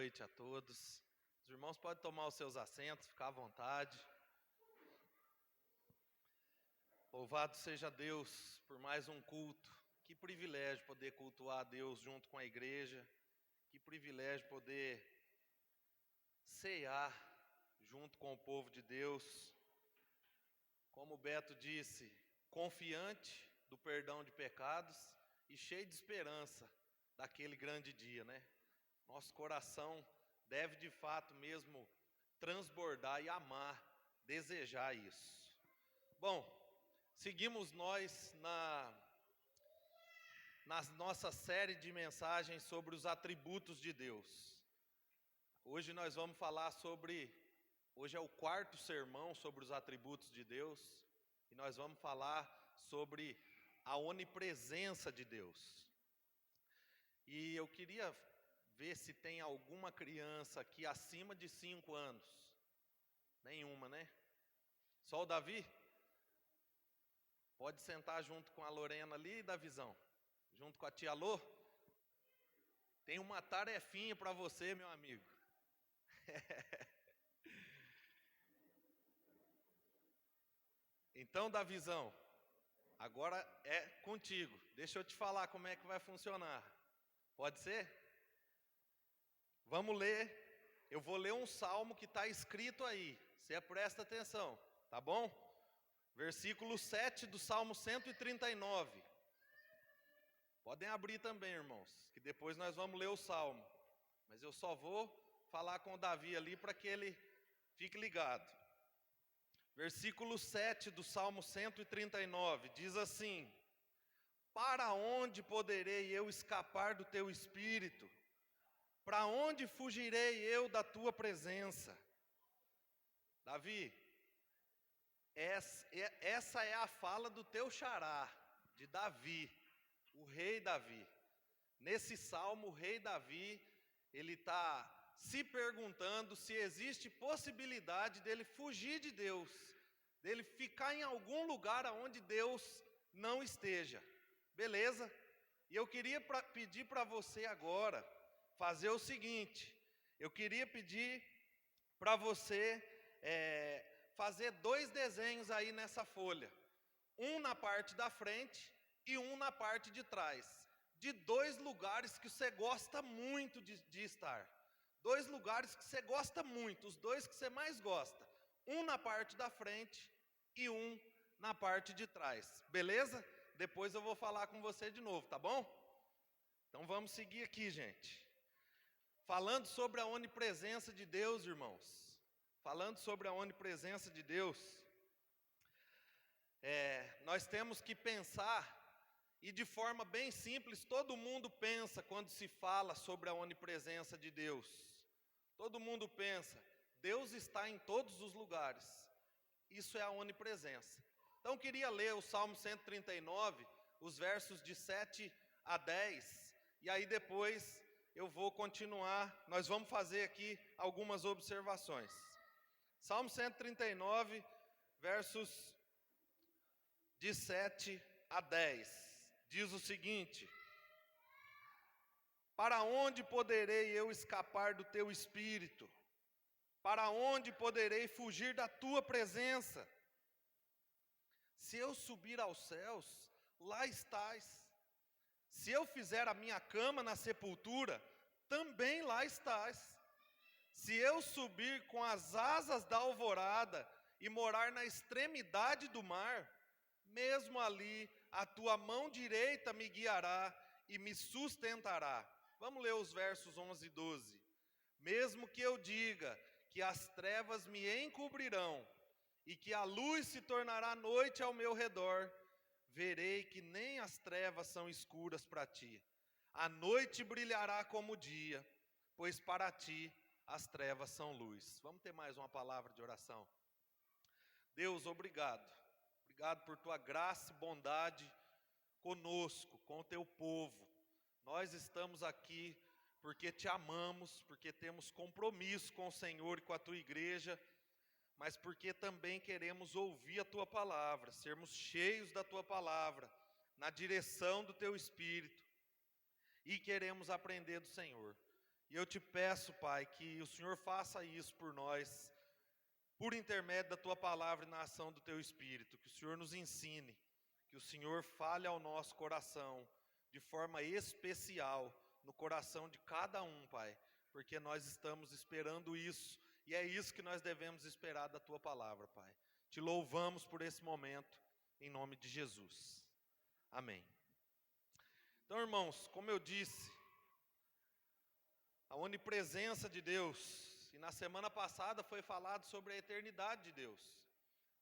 noite a todos. Os irmãos podem tomar os seus assentos, ficar à vontade. Louvado seja Deus por mais um culto. Que privilégio poder cultuar a Deus junto com a igreja. Que privilégio poder cear junto com o povo de Deus. Como o Beto disse, confiante do perdão de pecados e cheio de esperança daquele grande dia, né? Nosso coração deve de fato mesmo transbordar e amar, desejar isso. Bom, seguimos nós na nossa série de mensagens sobre os atributos de Deus. Hoje nós vamos falar hoje é o quarto sermão sobre os atributos de Deus, e nós vamos falar sobre a onipresença de Deus. E eu queria ver se tem alguma criança aqui acima de 5 anos. Nenhuma, né? Só o Davi? Pode sentar junto com a Lorena ali, Davizão. Junto com a tia Lô. Tem uma tarefinha para você, meu amigo. Então, Davizão, agora é contigo. Deixa eu te falar como é que vai funcionar. Pode ser? Vamos ler. Eu vou ler um salmo que está escrito aí. Você presta atenção, tá bom? Versículo 7 do Salmo 139. Podem abrir também, irmãos, que depois nós vamos ler o salmo. Mas eu só vou falar com o Davi ali para que ele fique ligado. Versículo 7 do Salmo 139 diz assim: Para onde poderei eu escapar do teu espírito? Para onde fugirei eu da tua presença? Davi, essa é a fala do teu xará, de Davi, o rei Davi. Nesse salmo, o rei Davi, ele está se perguntando se existe possibilidade dele fugir de Deus, dele ficar em algum lugar onde Deus não esteja. Beleza? E eu queria pedir para você agora fazer o seguinte: eu queria pedir para você fazer 2 desenhos aí nessa folha, um na parte da frente e um na parte de trás, de 2 lugares que você gosta muito de estar, 2 lugares que você gosta muito, os 2 que você mais gosta, um na parte da frente e um na parte de trás, beleza? Depois eu vou falar com você de novo, tá bom? Então vamos seguir aqui, gente. Falando sobre a onipresença de Deus, irmãos. Falando sobre a onipresença de Deus. Nós temos que pensar, e de forma bem simples, todo mundo pensa quando se fala sobre a onipresença de Deus. Todo mundo pensa, Deus está em todos os lugares. Isso é a onipresença. Então eu queria ler o Salmo 139, os versos de 7 a 10, e aí depois eu vou continuar, nós vamos fazer aqui algumas observações. Salmo 139, versos de 7 a 10, diz o seguinte: Para onde poderei eu escapar do teu espírito? Para onde poderei fugir da tua presença? Se eu subir aos céus, lá estás. Se eu fizer a minha cama na sepultura, também lá estás. Se eu subir com as asas da alvorada e morar na extremidade do mar, mesmo ali a tua mão direita me guiará e me sustentará. Vamos ler os versos 11 e 12. Mesmo que eu diga que as trevas me encobrirão e que a luz se tornará noite ao meu redor, verei que nem as trevas são escuras para ti. A noite brilhará como o dia, pois para ti as trevas são luz. Vamos ter mais uma palavra de oração. Deus, obrigado. Obrigado por tua graça e bondade conosco, com o teu povo. Nós estamos aqui porque te amamos, porque temos compromisso com o Senhor e com a tua igreja, mas porque também queremos ouvir a tua palavra, sermos cheios da tua palavra, na direção do teu Espírito, e queremos aprender do Senhor. E eu te peço, Pai, que o Senhor faça isso por nós, por intermédio da Tua palavra e na ação do Teu Espírito. Que o Senhor nos ensine, que o Senhor fale ao nosso coração, de forma especial, no coração de cada um, Pai. Porque nós estamos esperando isso, e é isso que nós devemos esperar da Tua palavra, Pai. Te louvamos por esse momento, em nome de Jesus. Amém. Então, irmãos, como eu disse, a onipresença de Deus, e na semana passada foi falado sobre a eternidade de Deus.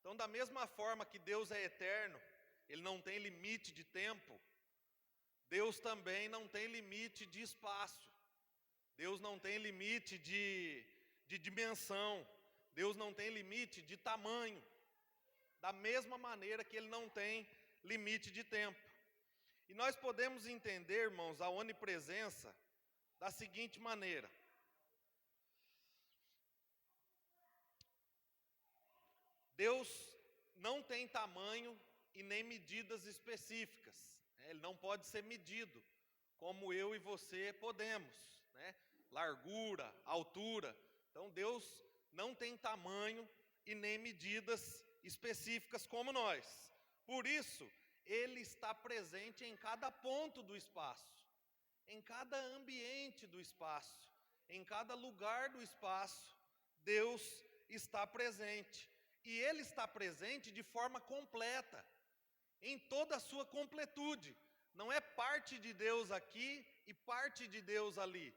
Então, da mesma forma que Deus é eterno, Ele não tem limite de tempo, Deus também não tem limite de espaço, Deus não tem limite de dimensão, Deus não tem limite de tamanho, da mesma maneira que Ele não tem limite de tempo. E nós podemos entender, irmãos, a onipresença da seguinte maneira: Deus não tem tamanho e nem medidas específicas, né? Ele não pode ser medido, como eu e você podemos, né? Largura, altura. Então Deus não tem tamanho e nem medidas específicas como nós. Por isso, Ele está presente em cada ponto do espaço, em cada ambiente do espaço, em cada lugar do espaço, Deus está presente. E Ele está presente de forma completa, em toda a sua completude. Não é parte de Deus aqui e parte de Deus ali.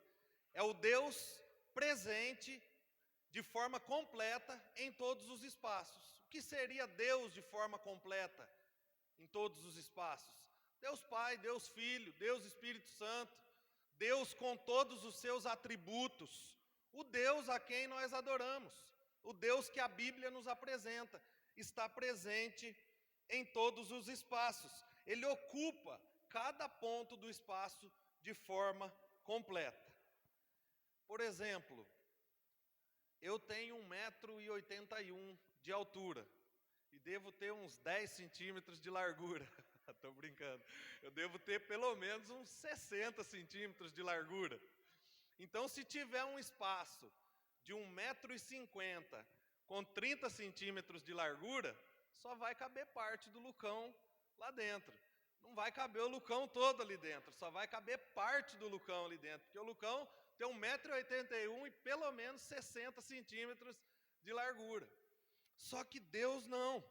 É o Deus presente de forma completa em todos os espaços. O que seria Deus de forma completa em todos os espaços? Deus Pai, Deus Filho, Deus Espírito Santo, Deus com todos os seus atributos, o Deus a quem nós adoramos, o Deus que a Bíblia nos apresenta, está presente em todos os espaços. Ele ocupa cada ponto do espaço de forma completa. Por exemplo, eu tenho 1,81 m de altura e devo ter uns 10 centímetros de largura. Estou brincando. Eu devo ter pelo menos uns 60 centímetros de largura. Então, se tiver um espaço de 1,50 m com 30 centímetros de largura, só vai caber parte do Lucão lá dentro. Não vai caber o Lucão todo ali dentro, só vai caber parte do Lucão ali dentro, porque o Lucão tem 1,81 m e pelo menos 60 centímetros de largura. Só que Deus não.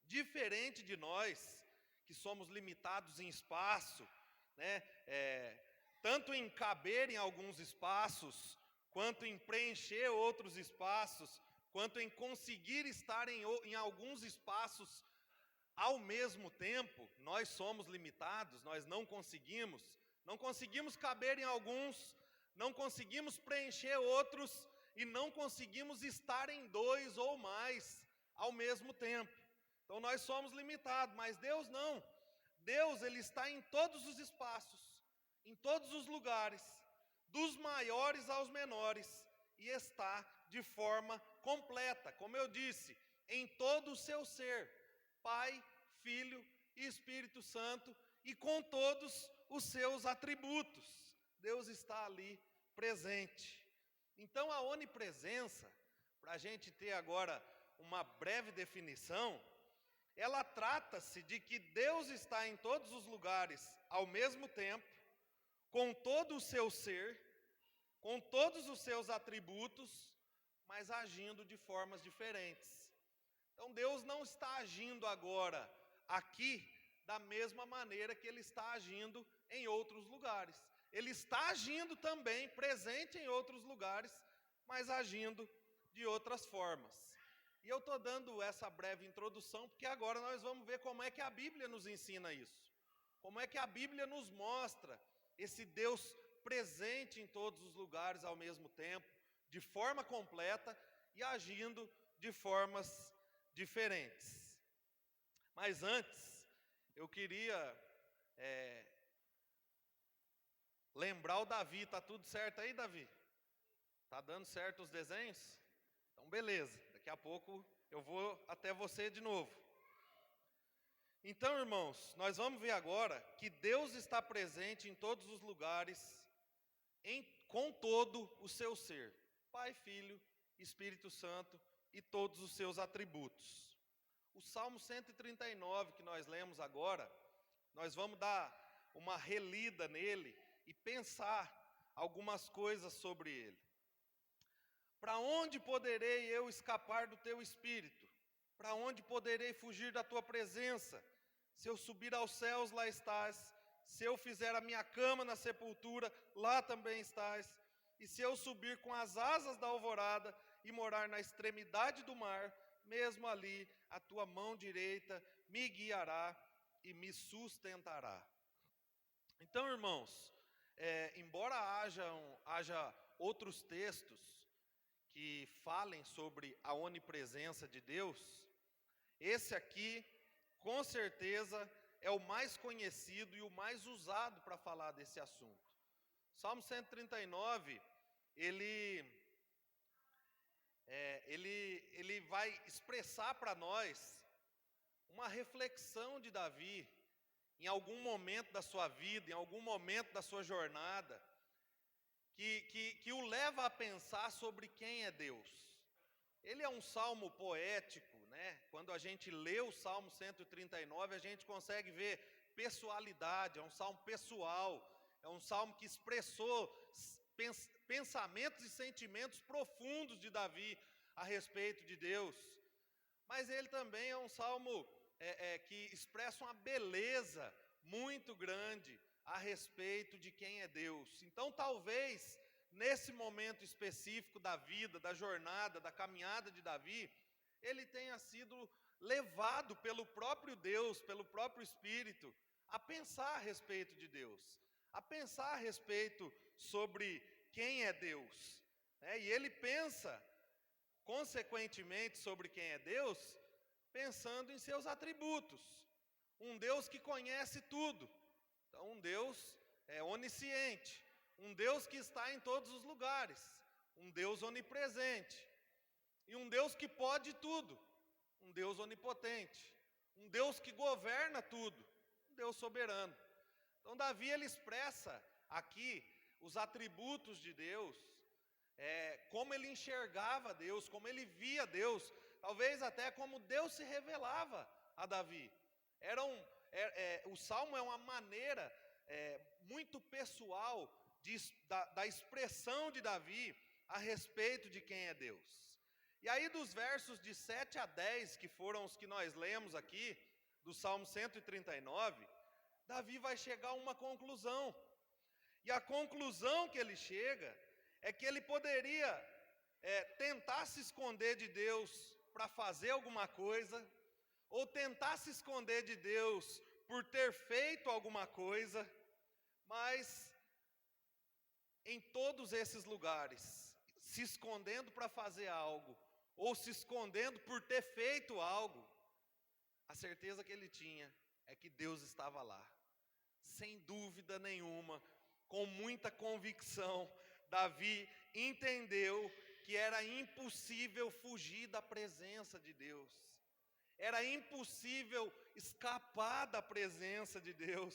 Diferente de nós, que somos limitados em espaço, né? Tanto em caber em alguns espaços, quanto em preencher outros espaços, quanto em conseguir estar em alguns espaços ao mesmo tempo, nós somos limitados, nós não conseguimos caber em alguns, não conseguimos preencher outros e não conseguimos estar em dois ou mais ao mesmo tempo. Então nós somos limitados, mas Deus não. Deus, Ele está em todos os espaços, em todos os lugares, dos maiores aos menores, e está de forma completa, como eu disse, em todo o seu ser, Pai, Filho e Espírito Santo, e com todos os seus atributos. Deus está ali presente. Então a onipresença, para a gente ter agora uma breve definição, ela trata-se de que Deus está em todos os lugares ao mesmo tempo, com todo o seu ser, com todos os seus atributos, mas agindo de formas diferentes. Então Deus não está agindo agora aqui da mesma maneira que Ele está agindo em outros lugares. Ele está agindo também, presente em outros lugares, mas agindo de outras formas. E eu estou dando essa breve introdução, porque agora nós vamos ver como é que a Bíblia nos ensina isso. Como é que a Bíblia nos mostra esse Deus presente em todos os lugares ao mesmo tempo, de forma completa e agindo de formas diferentes. Mas antes, eu queria lembrar o Davi. Está tudo certo aí, Davi? Está dando certo os desenhos? Então beleza, daqui a pouco eu vou até você de novo. Então, irmãos, nós vamos ver agora que Deus está presente em todos os lugares com todo o seu ser, Pai, Filho, Espírito Santo e todos os seus atributos. O Salmo 139 que nós lemos agora, nós vamos dar uma relida nele e pensar algumas coisas sobre ele. Para onde poderei eu escapar do teu espírito? Para onde poderei fugir da tua presença? Se eu subir aos céus, lá estás. Se eu fizer a minha cama na sepultura, lá também estás. E se eu subir com as asas da alvorada e morar na extremidade do mar, mesmo ali a tua mão direita me guiará e me sustentará. Então, irmãos, embora haja outros textos que falem sobre a onipresença de Deus, esse aqui, com certeza, é o mais conhecido e o mais usado para falar desse assunto. Salmo 139, ele vai expressar para nós uma reflexão de Davi, em algum momento da sua vida, em algum momento da sua jornada, que o leva a pensar sobre quem é Deus. Ele é um salmo poético, né? Quando a gente lê o Salmo 139, a gente consegue ver pessoalidade, é um salmo pessoal, é um salmo que expressou pensamentos e sentimentos profundos de Davi a respeito de Deus. Mas ele também é um salmo que expressa uma beleza muito grande a respeito de quem é Deus. Então, talvez, nesse momento específico da vida, da jornada, da caminhada de Davi, ele tenha sido levado pelo próprio Deus, pelo próprio Espírito, a pensar a respeito de Deus, a pensar a respeito sobre quem é Deus. E ele pensa, consequentemente, sobre quem é Deus, pensando em seus atributos. Um Deus que conhece tudo. Então, um Deus onisciente, um Deus que está em todos os lugares, um Deus onipresente, e um Deus que pode tudo, um Deus onipotente, um Deus que governa tudo, um Deus soberano. Então, Davi, ele expressa aqui os atributos de Deus, como ele enxergava Deus, como ele via Deus, talvez até como Deus se revelava a Davi. O Salmo é uma maneira muito pessoal da expressão de Davi a respeito de quem é Deus. E aí dos versos de 7 a 10, que foram os que nós lemos aqui, do Salmo 139, Davi vai chegar a uma conclusão. E a conclusão que ele chega é que ele poderia tentar se esconder de Deus para fazer alguma coisa, ou tentar se esconder de Deus por ter feito alguma coisa, mas em todos esses lugares, se escondendo para fazer algo, ou se escondendo por ter feito algo, a certeza que ele tinha é que Deus estava lá. Sem dúvida nenhuma, com muita convicção, Davi entendeu que era impossível fugir da presença de Deus. Era impossível escapar da presença de Deus.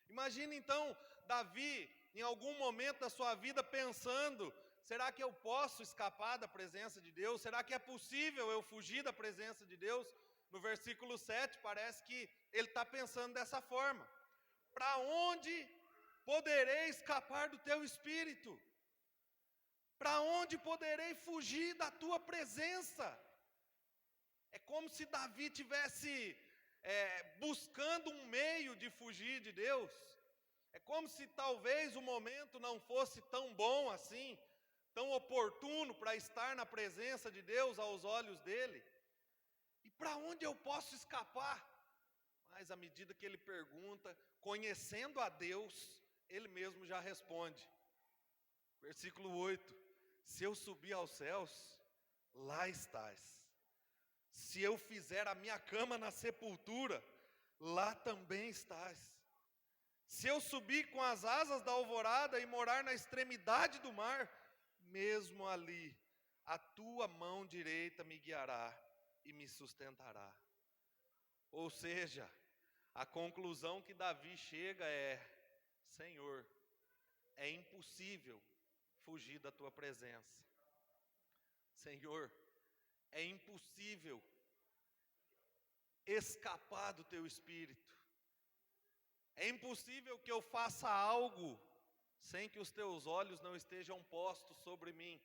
Imagina então Davi, em algum momento da sua vida, pensando: será que eu posso escapar da presença de Deus? Será que é possível eu fugir da presença de Deus? No versículo 7, parece que ele está pensando dessa forma: para onde poderei escapar do teu espírito? Para onde poderei fugir da tua presença? É como se Davi tivesse buscando um meio de fugir de Deus. É como se talvez o momento não fosse tão bom assim, tão oportuno para estar na presença de Deus aos olhos dele. E para onde eu posso escapar? Mas à medida que ele pergunta, conhecendo a Deus, ele mesmo já responde. Versículo 8: se eu subir aos céus, lá estás. Se eu fizer a minha cama na sepultura, lá também estás. Se eu subir com as asas da alvorada e morar na extremidade do mar, mesmo ali, a tua mão direita me guiará e me sustentará. Ou seja, a conclusão que Davi chega é: Senhor, é impossível fugir da tua presença. Senhor, é impossível escapar do teu Espírito. É impossível que eu faça algo sem que os teus olhos não estejam postos sobre mim.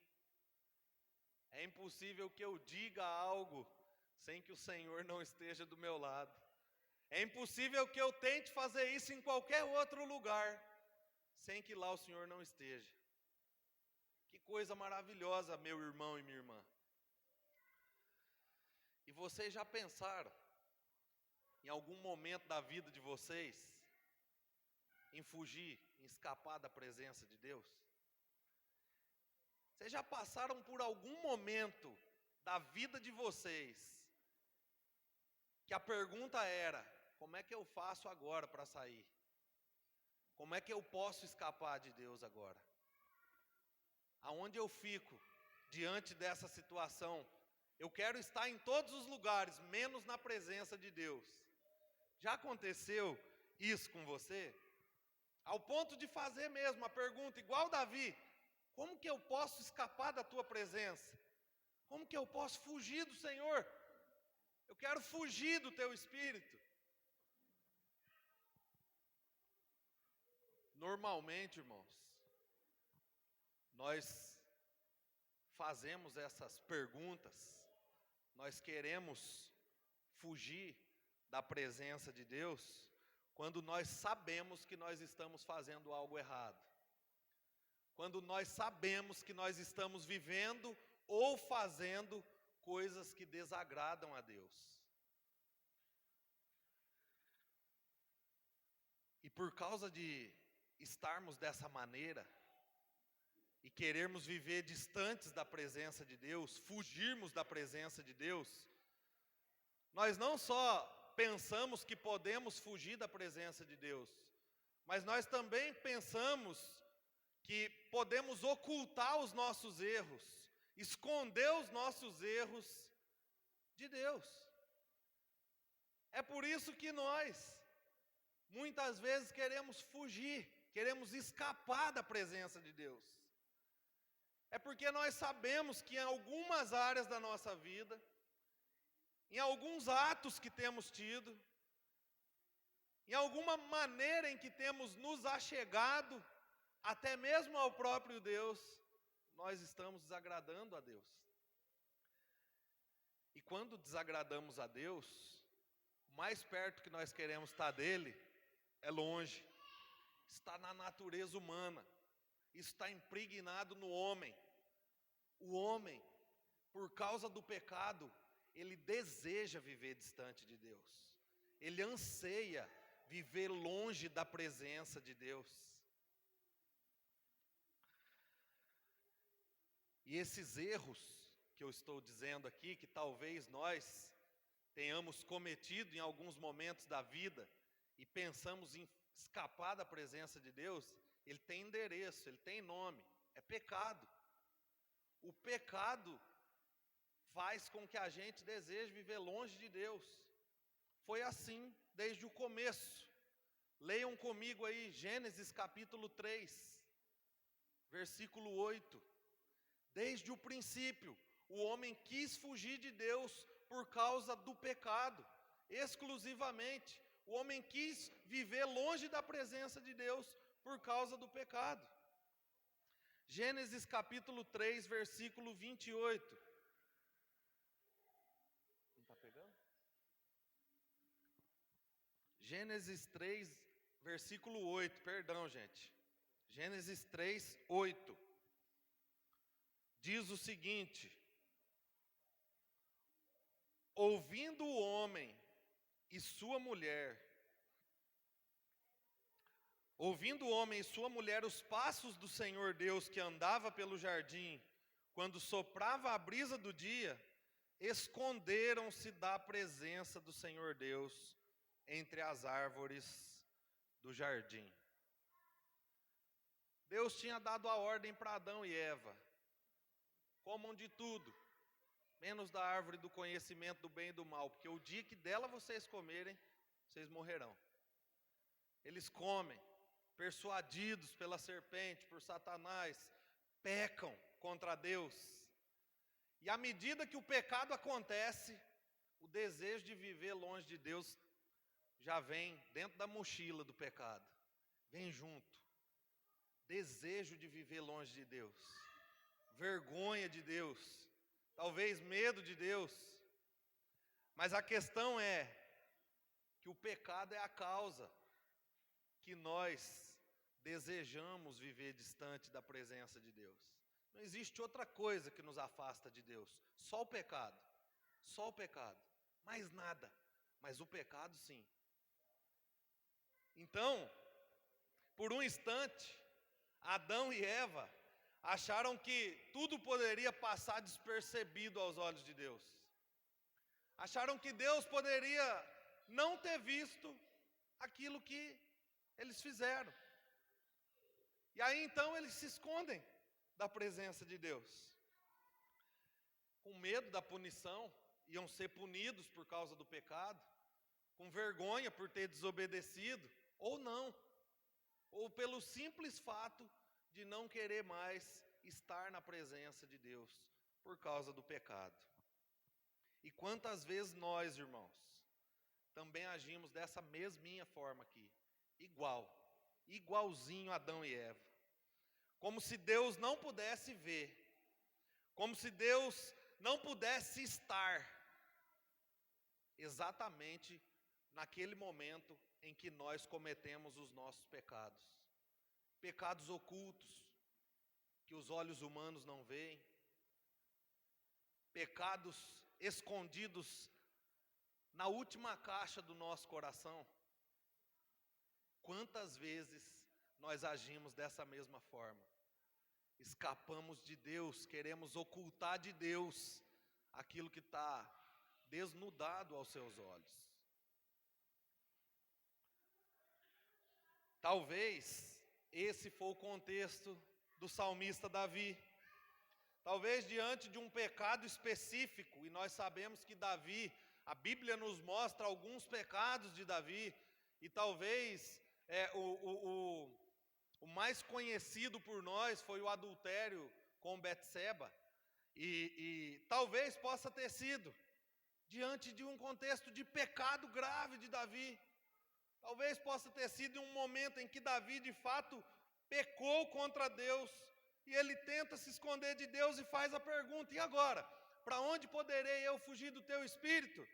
É impossível que eu diga algo sem que o Senhor não esteja do meu lado. É impossível que eu tente fazer isso em qualquer outro lugar, sem que lá o Senhor não esteja. Que coisa maravilhosa, meu irmão e minha irmã. E vocês já pensaram, em algum momento da vida de vocês, em fugir, em escapar da presença de Deus? Vocês já passaram por algum momento da vida de vocês, que a pergunta era, como é que eu faço agora para sair? Como é que eu posso escapar de Deus agora? Aonde eu fico diante dessa situação? Eu quero estar em todos os lugares, menos na presença de Deus. Já aconteceu isso com você? Ao ponto de fazer mesmo a pergunta, igual Davi, como que eu posso escapar da tua presença? Como que eu posso fugir do Senhor? Eu quero fugir do teu Espírito. Normalmente, irmãos, nós fazemos essas perguntas, nós queremos fugir da presença de Deus, quando nós sabemos que nós estamos fazendo algo errado. Quando nós sabemos que nós estamos vivendo ou fazendo coisas que desagradam a Deus. E por causa de estarmos dessa maneira, e querermos viver distantes da presença de Deus, fugirmos da presença de Deus, nós não só pensamos que podemos fugir da presença de Deus, mas nós também pensamos que podemos ocultar os nossos erros, esconder os nossos erros de Deus. É por isso que nós, muitas vezes, queremos fugir, queremos escapar da presença de Deus. É porque nós sabemos que em algumas áreas da nossa vida, em alguns atos que temos tido, em alguma maneira em que temos nos achegado, até mesmo ao próprio Deus, nós estamos desagradando a Deus. E quando desagradamos a Deus, o mais perto que nós queremos estar dele, é longe. Está na natureza humana. Isso está impregnado no homem. O homem, por causa do pecado, ele deseja viver distante de Deus. Ele anseia viver longe da presença de Deus. E esses erros que eu estou dizendo aqui, que talvez nós tenhamos cometido em alguns momentos da vida, e pensamos em escapar da presença de Deus, ele tem endereço, ele tem nome, é pecado. O pecado faz com que a gente deseje viver longe de Deus. Foi assim desde o começo. Leiam comigo aí Gênesis capítulo 3, versículo 8. Desde o princípio, o homem quis fugir de Deus por causa do pecado, exclusivamente. O homem quis viver longe da presença de Deus por causa do pecado. Gênesis capítulo 3, versículo 28. Não está pegando? Gênesis 3, versículo 8, perdão, gente. Gênesis 3, 8. Diz o seguinte: ouvindo o homem e sua mulher, os passos do Senhor Deus que andava pelo jardim, quando soprava a brisa do dia, esconderam-se da presença do Senhor Deus entre as árvores do jardim. Deus tinha dado a ordem para Adão e Eva: comam de tudo, menos da árvore do conhecimento do bem e do mal, porque o dia que dela vocês comerem, vocês morrerão. Eles comem. persuadidos pela serpente, por Satanás, pecam contra Deus. E à medida que o pecado acontece, o desejo de viver longe de Deus já vem dentro da mochila do pecado. Vem junto. Desejo de viver longe de Deus. Vergonha de Deus. Talvez medo de Deus. Mas a questão é que o pecado é a causa que nós desejamos viver distante da presença de Deus. Não existe outra coisa que nos afasta de Deus. Só o pecado. Só o pecado. Mais nada. Mas o pecado sim. Então, por um instante, Adão e Eva acharam que tudo poderia passar despercebido aos olhos de Deus. Acharam que Deus poderia não ter visto aquilo que eles fizeram. E aí então eles se escondem da presença de Deus. Com medo da punição, iam ser punidos por causa do pecado, com vergonha por ter desobedecido, ou não, ou pelo simples fato de não querer mais estar na presença de Deus, por causa do pecado. E quantas vezes nós, irmãos, também agimos dessa mesminha forma aqui, igualzinho Adão e Eva, como se Deus não pudesse ver, como se Deus não pudesse estar exatamente naquele momento em que nós cometemos os nossos pecados. Pecados ocultos, que os olhos humanos não veem. Pecados escondidos na última caixa do nosso coração. Quantas vezes nós agimos dessa mesma forma? Escapamos de Deus, queremos ocultar de Deus aquilo que está desnudado aos seus olhos. Talvez esse foi o contexto do salmista Davi. Talvez diante de um pecado específico, e nós sabemos que Davi, a Bíblia nos mostra alguns pecados de Davi, e talvez o mais conhecido por nós foi o adultério com Betseba, e talvez possa ter sido diante de um contexto de pecado grave de Davi. Talvez possa ter sido um momento em que Davi de fato pecou contra Deus, e ele tenta se esconder de Deus e faz a pergunta: e agora? Para onde poderei eu fugir do teu espírito?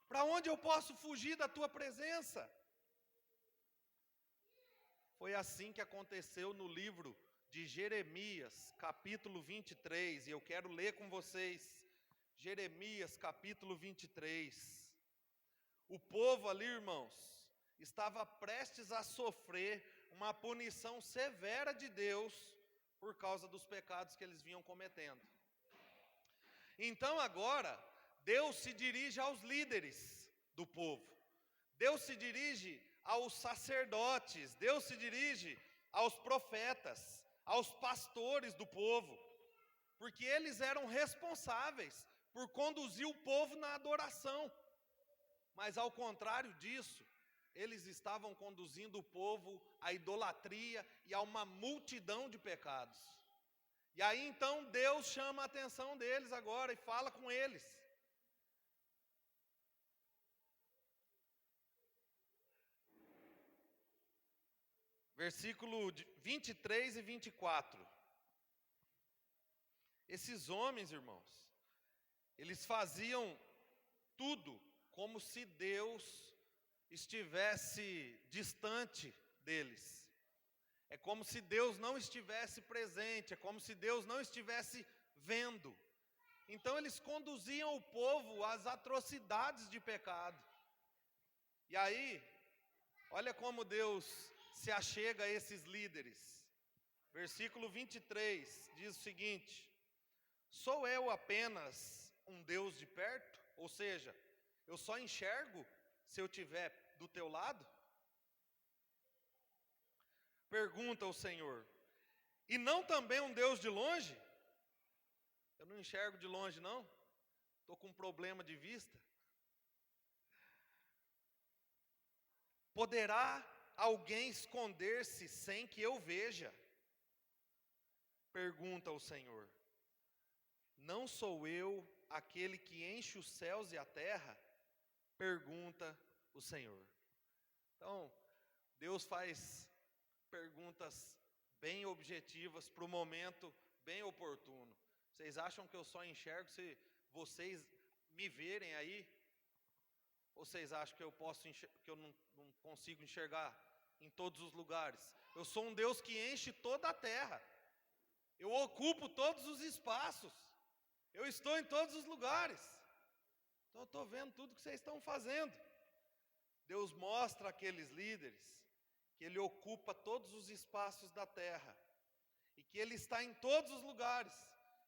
Para onde eu posso fugir da tua presença? Foi assim que aconteceu no livro de Jeremias, capítulo 23, e eu quero ler com vocês, Jeremias, capítulo 23. O povo ali, irmãos, estava prestes a sofrer uma punição severa de Deus por causa dos pecados que eles vinham cometendo. Então agora, Deus se dirige aos líderes do povo. Deus se dirige aos sacerdotes, Deus se dirige aos profetas, aos pastores do povo, porque eles eram responsáveis por conduzir o povo na adoração. Mas ao contrário disso, eles estavam conduzindo o povo à idolatria e a uma multidão de pecados. E aí então Deus chama a atenção deles agora e fala com eles. Versículo 23 e 24. Esses homens, irmãos, eles faziam tudo como se Deus estivesse distante deles. É como se Deus não estivesse presente, é como se Deus não estivesse vendo. Então eles conduziam o povo às atrocidades de pecado. E aí, olha como Deus se achega a esses líderes. Versículo 23 diz o seguinte: sou eu apenas um Deus de perto? Ou seja, eu só enxergo se eu estiver do teu lado? Pergunta o Senhor. E não também um Deus de longe? Eu não enxergo de longe não? Estou com um problema de vista? Poderá alguém esconder-se sem que eu veja? Pergunta o Senhor. Não sou eu aquele que enche os céus e a terra? Pergunta o Senhor. Então, Deus faz perguntas bem objetivas para o momento bem oportuno. Vocês acham que eu só enxergo se vocês me verem aí? Ou vocês acham que eu não consigo enxergar em todos os lugares? Eu sou um Deus que enche toda a terra. Eu ocupo todos os espaços. Eu estou em todos os lugares. Então eu estou vendo tudo que vocês estão fazendo. Deus mostra àqueles líderes que Ele ocupa todos os espaços da terra. E que Ele está em todos os lugares.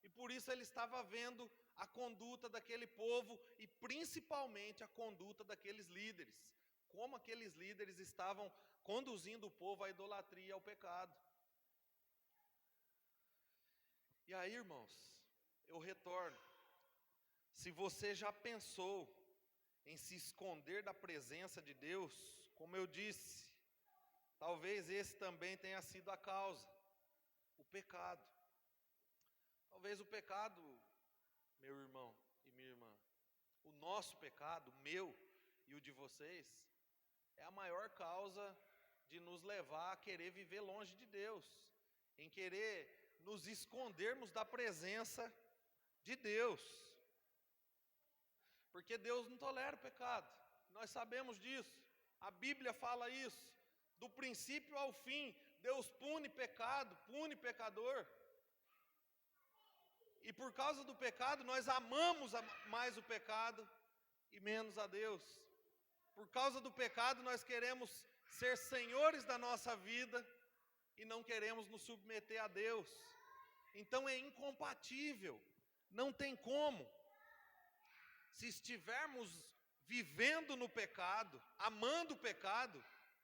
E por isso Ele estava vendo a conduta daquele povo e principalmente a conduta daqueles líderes. Como aqueles líderes estavam conduzindo o povo à idolatria e ao pecado. E aí, irmãos, eu retorno. Se você já pensou em se esconder da presença de Deus, como eu disse, talvez esse também tenha sido a causa, o pecado. Talvez o pecado, meu irmão e minha irmã, o nosso pecado, o meu e o de vocês, é a maior causa de nos levar a querer viver longe de Deus, em querer nos escondermos da presença de Deus. Porque Deus não tolera o pecado, nós sabemos disso, a Bíblia fala isso, do princípio ao fim, Deus pune pecado, pune pecador. E por causa do pecado, nós amamos mais o pecado e menos a Deus. Por causa do pecado, nós queremos ser senhores da nossa vida e não queremos nos submeter a Deus. Então é incompatível, não tem como. Se estivermos vivendo no pecado, amando o pecado,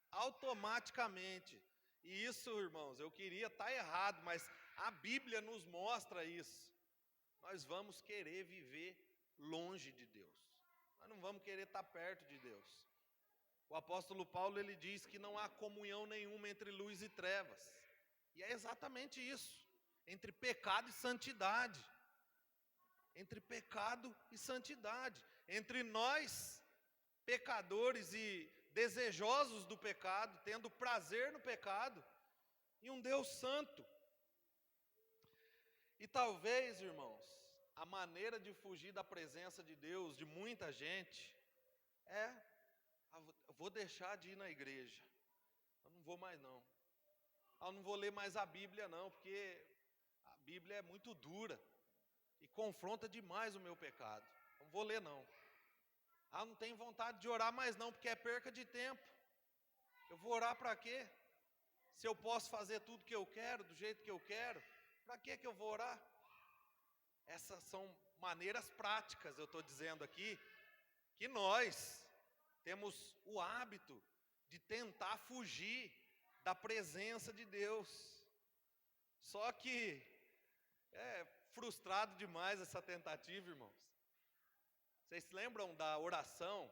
automaticamente, e isso, irmãos, eu queria estar errado, mas a Bíblia nos mostra isso. Nós vamos querer viver longe de Deus. Nós não vamos querer estar perto de Deus. O apóstolo Paulo, ele diz que não há comunhão nenhuma entre luz e trevas. E é exatamente isso. Entre pecado e santidade. Entre pecado e santidade. Entre nós, pecadores e desejosos do pecado, tendo prazer no pecado, e um Deus santo. E talvez, irmãos, a maneira de fugir da presença de Deus, de muita gente, eu vou deixar de ir na igreja, eu não vou mais não, eu não vou ler mais a Bíblia não, porque a Bíblia é muito dura, e confronta demais o meu pecado, eu não vou ler não, eu não tenho vontade de orar mais não, porque é perca de tempo, eu vou orar para quê? Se eu posso fazer tudo que eu quero, do jeito que eu quero, para que eu vou orar? Essas são maneiras práticas, eu estou dizendo aqui, que nós temos o hábito de tentar fugir da presença de Deus. Só que é frustrado demais essa tentativa, irmãos. Vocês se lembram da oração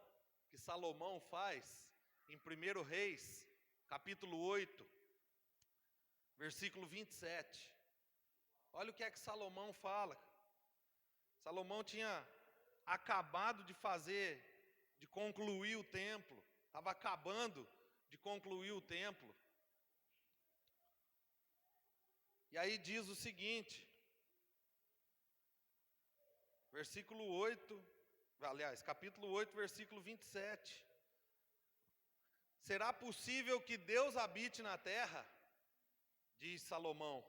que Salomão faz em 1 Reis, capítulo 8, versículo 27? Olha o que é que Salomão fala. Salomão tinha acabado de concluir o templo. Estava acabando de concluir o templo. E aí diz o seguinte, versículo 8, aliás, capítulo 8, versículo 27. Será possível que Deus habite na terra? Diz Salomão.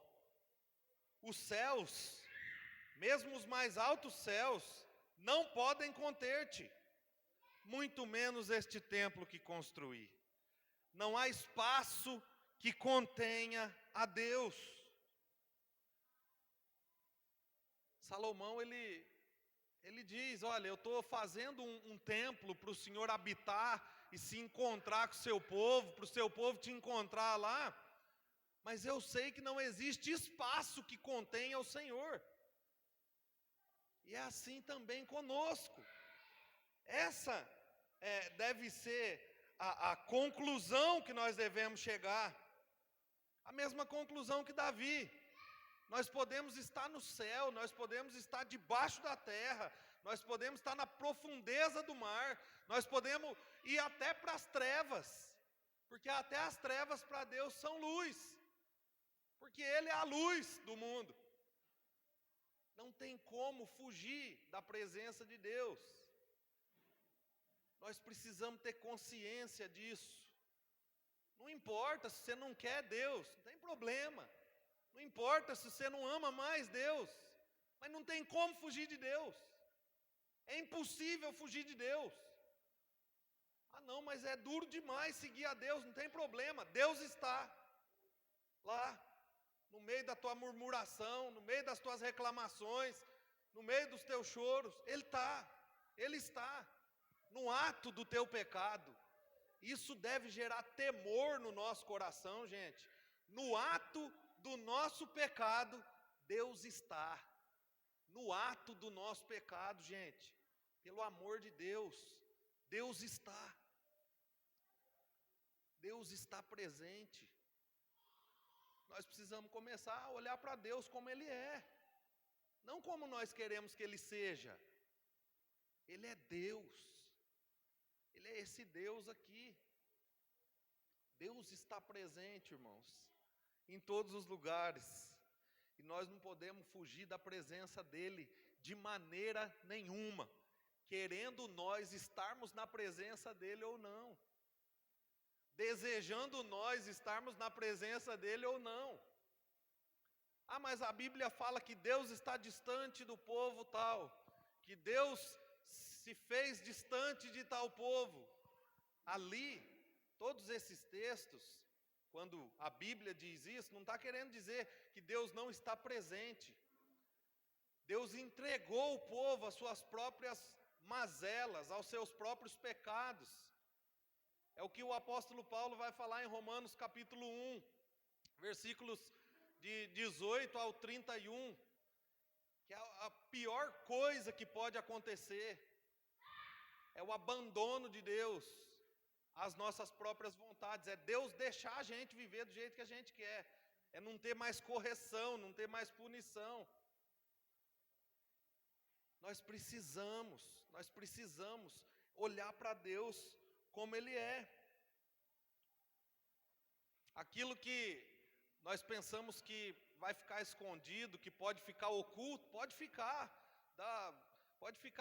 Os céus, mesmo os mais altos céus, não podem conter-te, muito menos este templo que construí. Não há espaço que contenha a Deus. Salomão, ele diz, olha, eu estou fazendo um templo para o Senhor habitar e se encontrar com o seu povo, para o seu povo te encontrar lá, mas eu sei que não existe espaço que contenha o Senhor. E é assim também conosco. Essa deve ser a conclusão que nós devemos chegar. A mesma conclusão que Davi. Nós podemos estar no céu, nós podemos estar debaixo da terra, nós podemos estar na profundeza do mar, nós podemos ir até para as trevas, porque até as trevas para Deus são luz, porque Ele é a luz do mundo. Não tem como fugir da presença de Deus. Nós precisamos ter consciência disso. Não importa se você não quer Deus, não tem problema. Não importa se você não ama mais Deus, mas não tem como fugir de Deus. É impossível fugir de Deus. Ah não, mas é duro demais seguir a Deus, não tem problema. Deus está lá, no meio da tua murmuração, no meio das tuas reclamações, no meio dos teus choros. Ele está no ato do teu pecado. Isso deve gerar temor no nosso coração, gente. No ato do nosso pecado, Deus está. No ato do nosso pecado, gente. Pelo amor de Deus, Deus está. Deus está presente. Nós precisamos começar a olhar para Deus como Ele é. Não como nós queremos que Ele seja. Ele é Deus. Ele é esse Deus aqui. Deus está presente, irmãos, em todos os lugares. E nós não podemos fugir da presença dEle de maneira nenhuma, querendo nós estarmos na presença dEle ou não. Desejando nós estarmos na presença dEle ou não. Ah, mas a Bíblia fala que Deus está distante do povo tal, que Deus se fez distante de tal povo. Ali, todos esses textos, quando a Bíblia diz isso, não está querendo dizer que Deus não está presente. Deus entregou o povo às suas próprias mazelas, aos seus próprios pecados. É o que o apóstolo Paulo vai falar em Romanos capítulo 1, versículos de 18 ao 31, que é a pior coisa que pode acontecer, é o abandono de Deus às nossas próprias vontades, é Deus deixar a gente viver do jeito que a gente quer, é não ter mais correção, não ter mais punição. Nós precisamos olhar para Deus como Ele é. Aquilo que nós pensamos que vai ficar escondido, que pode ficar oculto, pode ficar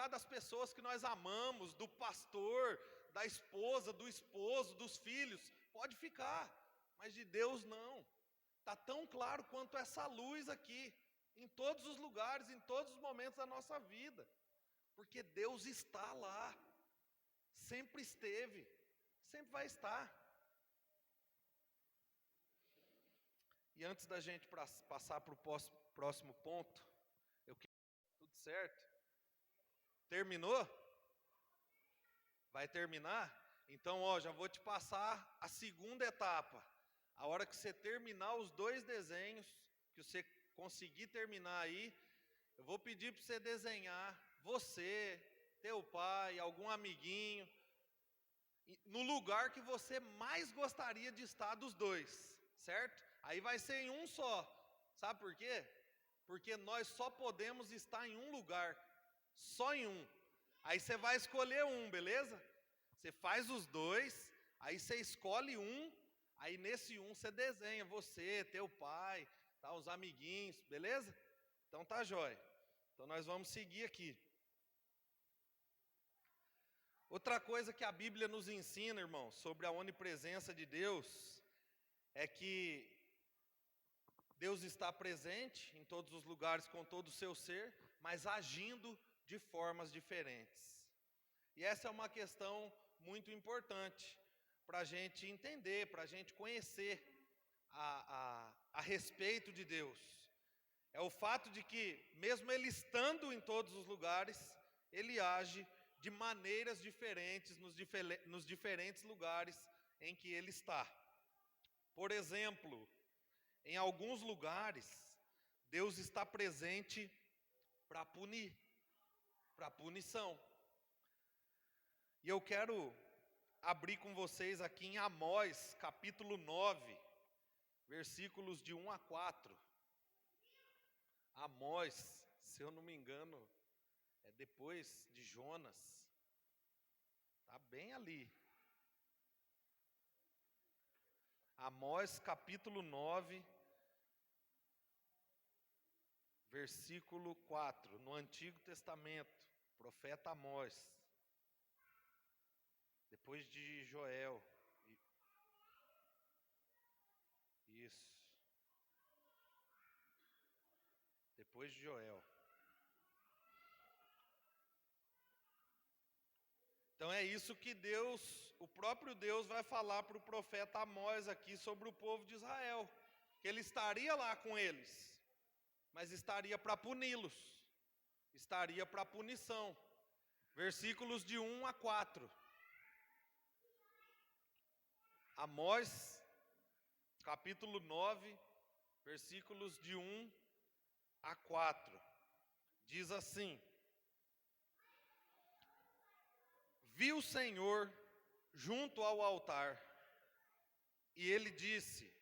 das pessoas que nós amamos, do pastor, da esposa, do esposo, dos filhos, pode ficar, mas de Deus não. Está tão claro quanto essa luz aqui, em todos os lugares, em todos os momentos da nossa vida, porque Deus está lá, sempre esteve, sempre vai estar. E antes da gente passar para o próximo ponto, tudo certo? Terminou? Vai terminar? Então, já vou te passar a segunda etapa. A hora que você terminar os 2 desenhos, que você conseguir terminar aí, eu vou pedir para você desenhar você, teu pai, algum amiguinho, no lugar que você mais gostaria de estar dos 2, certo? Aí vai ser em um só. Sabe por quê? Porque nós só podemos estar em um lugar, só em um. Aí você vai escolher um, beleza? Você faz os 2, aí você escolhe um, aí nesse um você desenha você, teu pai, tá, os amiguinhos, beleza? Então tá jóia. Então nós vamos seguir aqui. Outra coisa que a Bíblia nos ensina, irmãos, sobre a onipresença de Deus, é que Deus está presente em todos os lugares com todo o seu ser, mas agindo de formas diferentes. E essa é uma questão muito importante para a gente entender, para a gente conhecer a respeito de Deus. É o fato de que, mesmo Ele estando em todos os lugares, Ele age de maneiras diferentes nos diferentes lugares em que Ele está. Por exemplo, em alguns lugares, Deus está presente para punir, para punição. E eu quero abrir com vocês aqui em Amós, capítulo 9, versículos de 1 a 4. Amós, se eu não me engano, é depois de Jonas. Está bem ali. Amós, capítulo 9, versículo 4, no Antigo Testamento, profeta Amós, depois de Joel. Isso. Depois de Joel. Então é isso que Deus, o próprio Deus vai falar para o profeta Amós aqui sobre o povo de Israel. Que ele estaria lá com eles, mas estaria para puni-los. Estaria para punição. Versículos de 1 a 4. Amós, capítulo 9, versículos de 1 a 4. Diz assim: Vi o Senhor junto ao altar, e ele disse: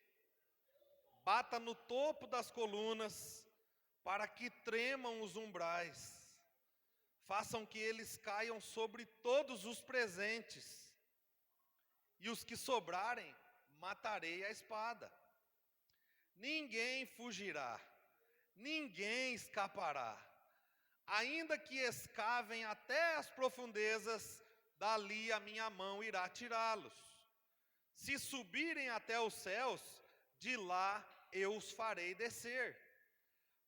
bata no topo das colunas, para que tremam os umbrais, façam que eles caiam sobre todos os presentes, e os que sobrarem matarei a espada. Ninguém fugirá, ninguém escapará, ainda que escavem até as profundezas, dali a minha mão irá tirá-los. Se subirem até os céus, de lá eu os farei descer.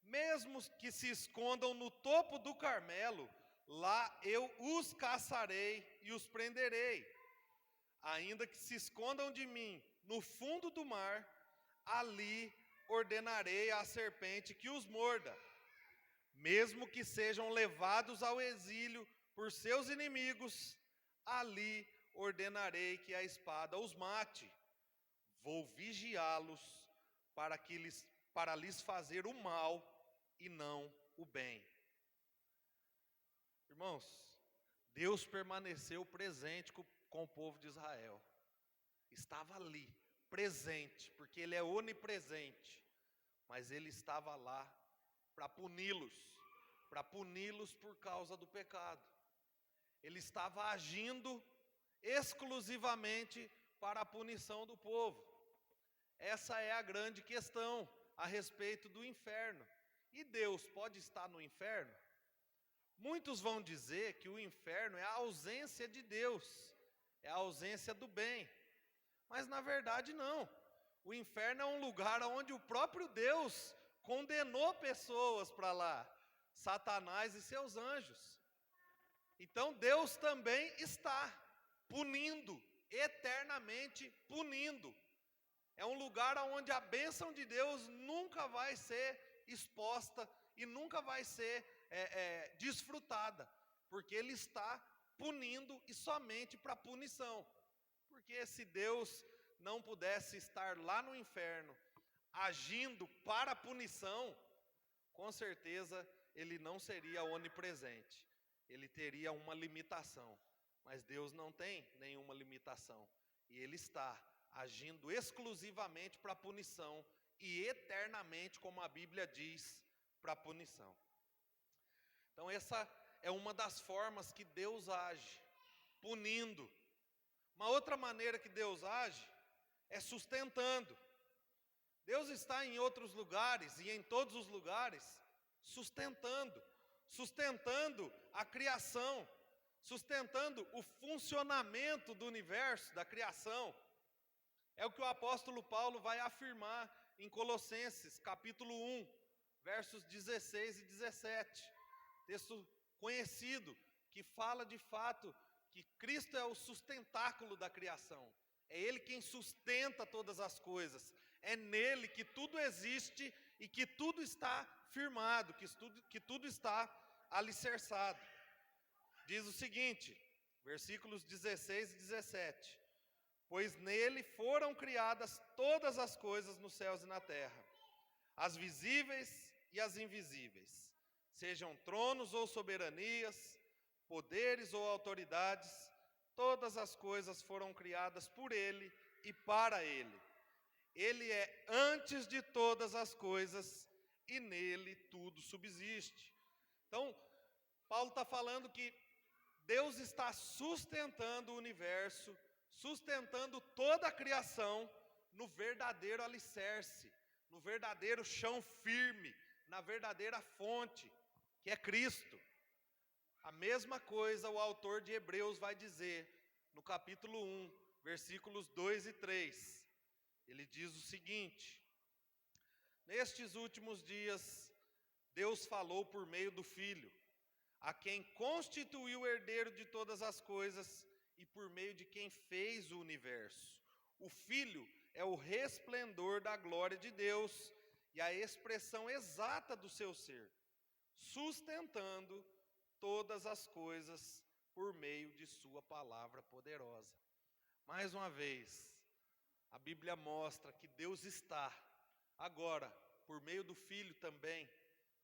Mesmo que se escondam no topo do Carmelo, lá eu os caçarei e os prenderei. Ainda que se escondam de mim no fundo do mar, ali ordenarei à serpente que os morda. Mesmo que sejam levados ao exílio por seus inimigos, ali ordenarei que a espada os mate. Vou vigiá-los para lhes fazer o mal e não o bem. Irmãos, Deus permaneceu presente com o povo de Israel. Estava ali, presente, porque Ele é onipresente. Mas Ele estava lá para puni-los por causa do pecado. Ele estava agindo exclusivamente para a punição do povo. Essa é a grande questão a respeito do inferno. E Deus pode estar no inferno? Muitos vão dizer que o inferno é a ausência de Deus, é a ausência do bem. Mas na verdade não. O inferno é um lugar onde o próprio Deus condenou pessoas para lá, Satanás e seus anjos. Então Deus também está punindo, eternamente punindo. É um lugar onde a bênção de Deus nunca vai ser exposta e nunca vai ser desfrutada, porque Ele está punindo e somente para punição. Porque se Deus não pudesse estar lá no inferno, agindo para a punição, com certeza Ele não seria onipresente. Ele teria uma limitação, mas Deus não tem nenhuma limitação. E Ele está agindo exclusivamente para a punição e eternamente, como a Bíblia diz, para a punição. Então essa é uma das formas que Deus age, punindo. Uma outra maneira que Deus age é sustentando. Deus está em outros lugares e em todos os lugares sustentando a criação, sustentando o funcionamento do universo, da criação. É o que o apóstolo Paulo vai afirmar em Colossenses, capítulo 1, versos 16 e 17. Texto conhecido, que fala de fato que Cristo é o sustentáculo da criação. É Ele quem sustenta todas as coisas. É nele que tudo existe e que tudo está firmado, que tudo está alicerçado. Diz o seguinte, versículos 16 e 17. Pois nele foram criadas todas as coisas nos céus e na terra, as visíveis e as invisíveis, sejam tronos ou soberanias, poderes ou autoridades, Todas as coisas foram criadas por Ele e para Ele. Ele é antes de todas as coisas e nele tudo subsiste. Então, Paulo está falando que Deus está sustentando o universo, sustentando toda a criação no verdadeiro alicerce, no verdadeiro chão firme, na verdadeira fonte, que é Cristo. A mesma coisa o autor de Hebreus vai dizer no capítulo 1, versículos 2 e 3. Ele diz o seguinte: nestes últimos dias, Deus falou por meio do Filho, a quem constituiu o herdeiro de todas as coisas e por meio de quem fez o universo. O Filho é o resplendor da glória de Deus e a expressão exata do seu ser, sustentando todas as coisas por meio de sua palavra poderosa. Mais uma vez, a Bíblia mostra que Deus está, agora, por meio do Filho também,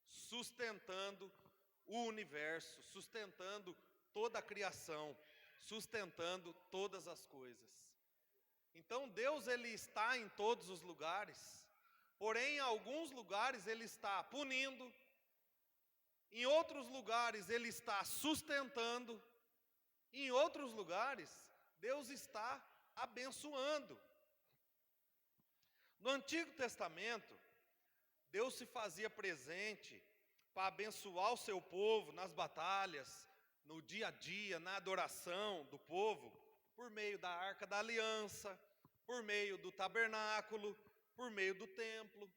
sustentando o universo, sustentando toda a criação, sustentando todas as coisas. Então Deus, Ele está em todos os lugares, porém em alguns lugares Ele está punindo, em outros lugares Ele está sustentando, em outros lugares Deus está abençoando. No Antigo Testamento, Deus se fazia presente para abençoar o seu povo nas batalhas, no dia a dia, na adoração do povo, por meio da Arca da Aliança, por meio do tabernáculo, por meio do templo.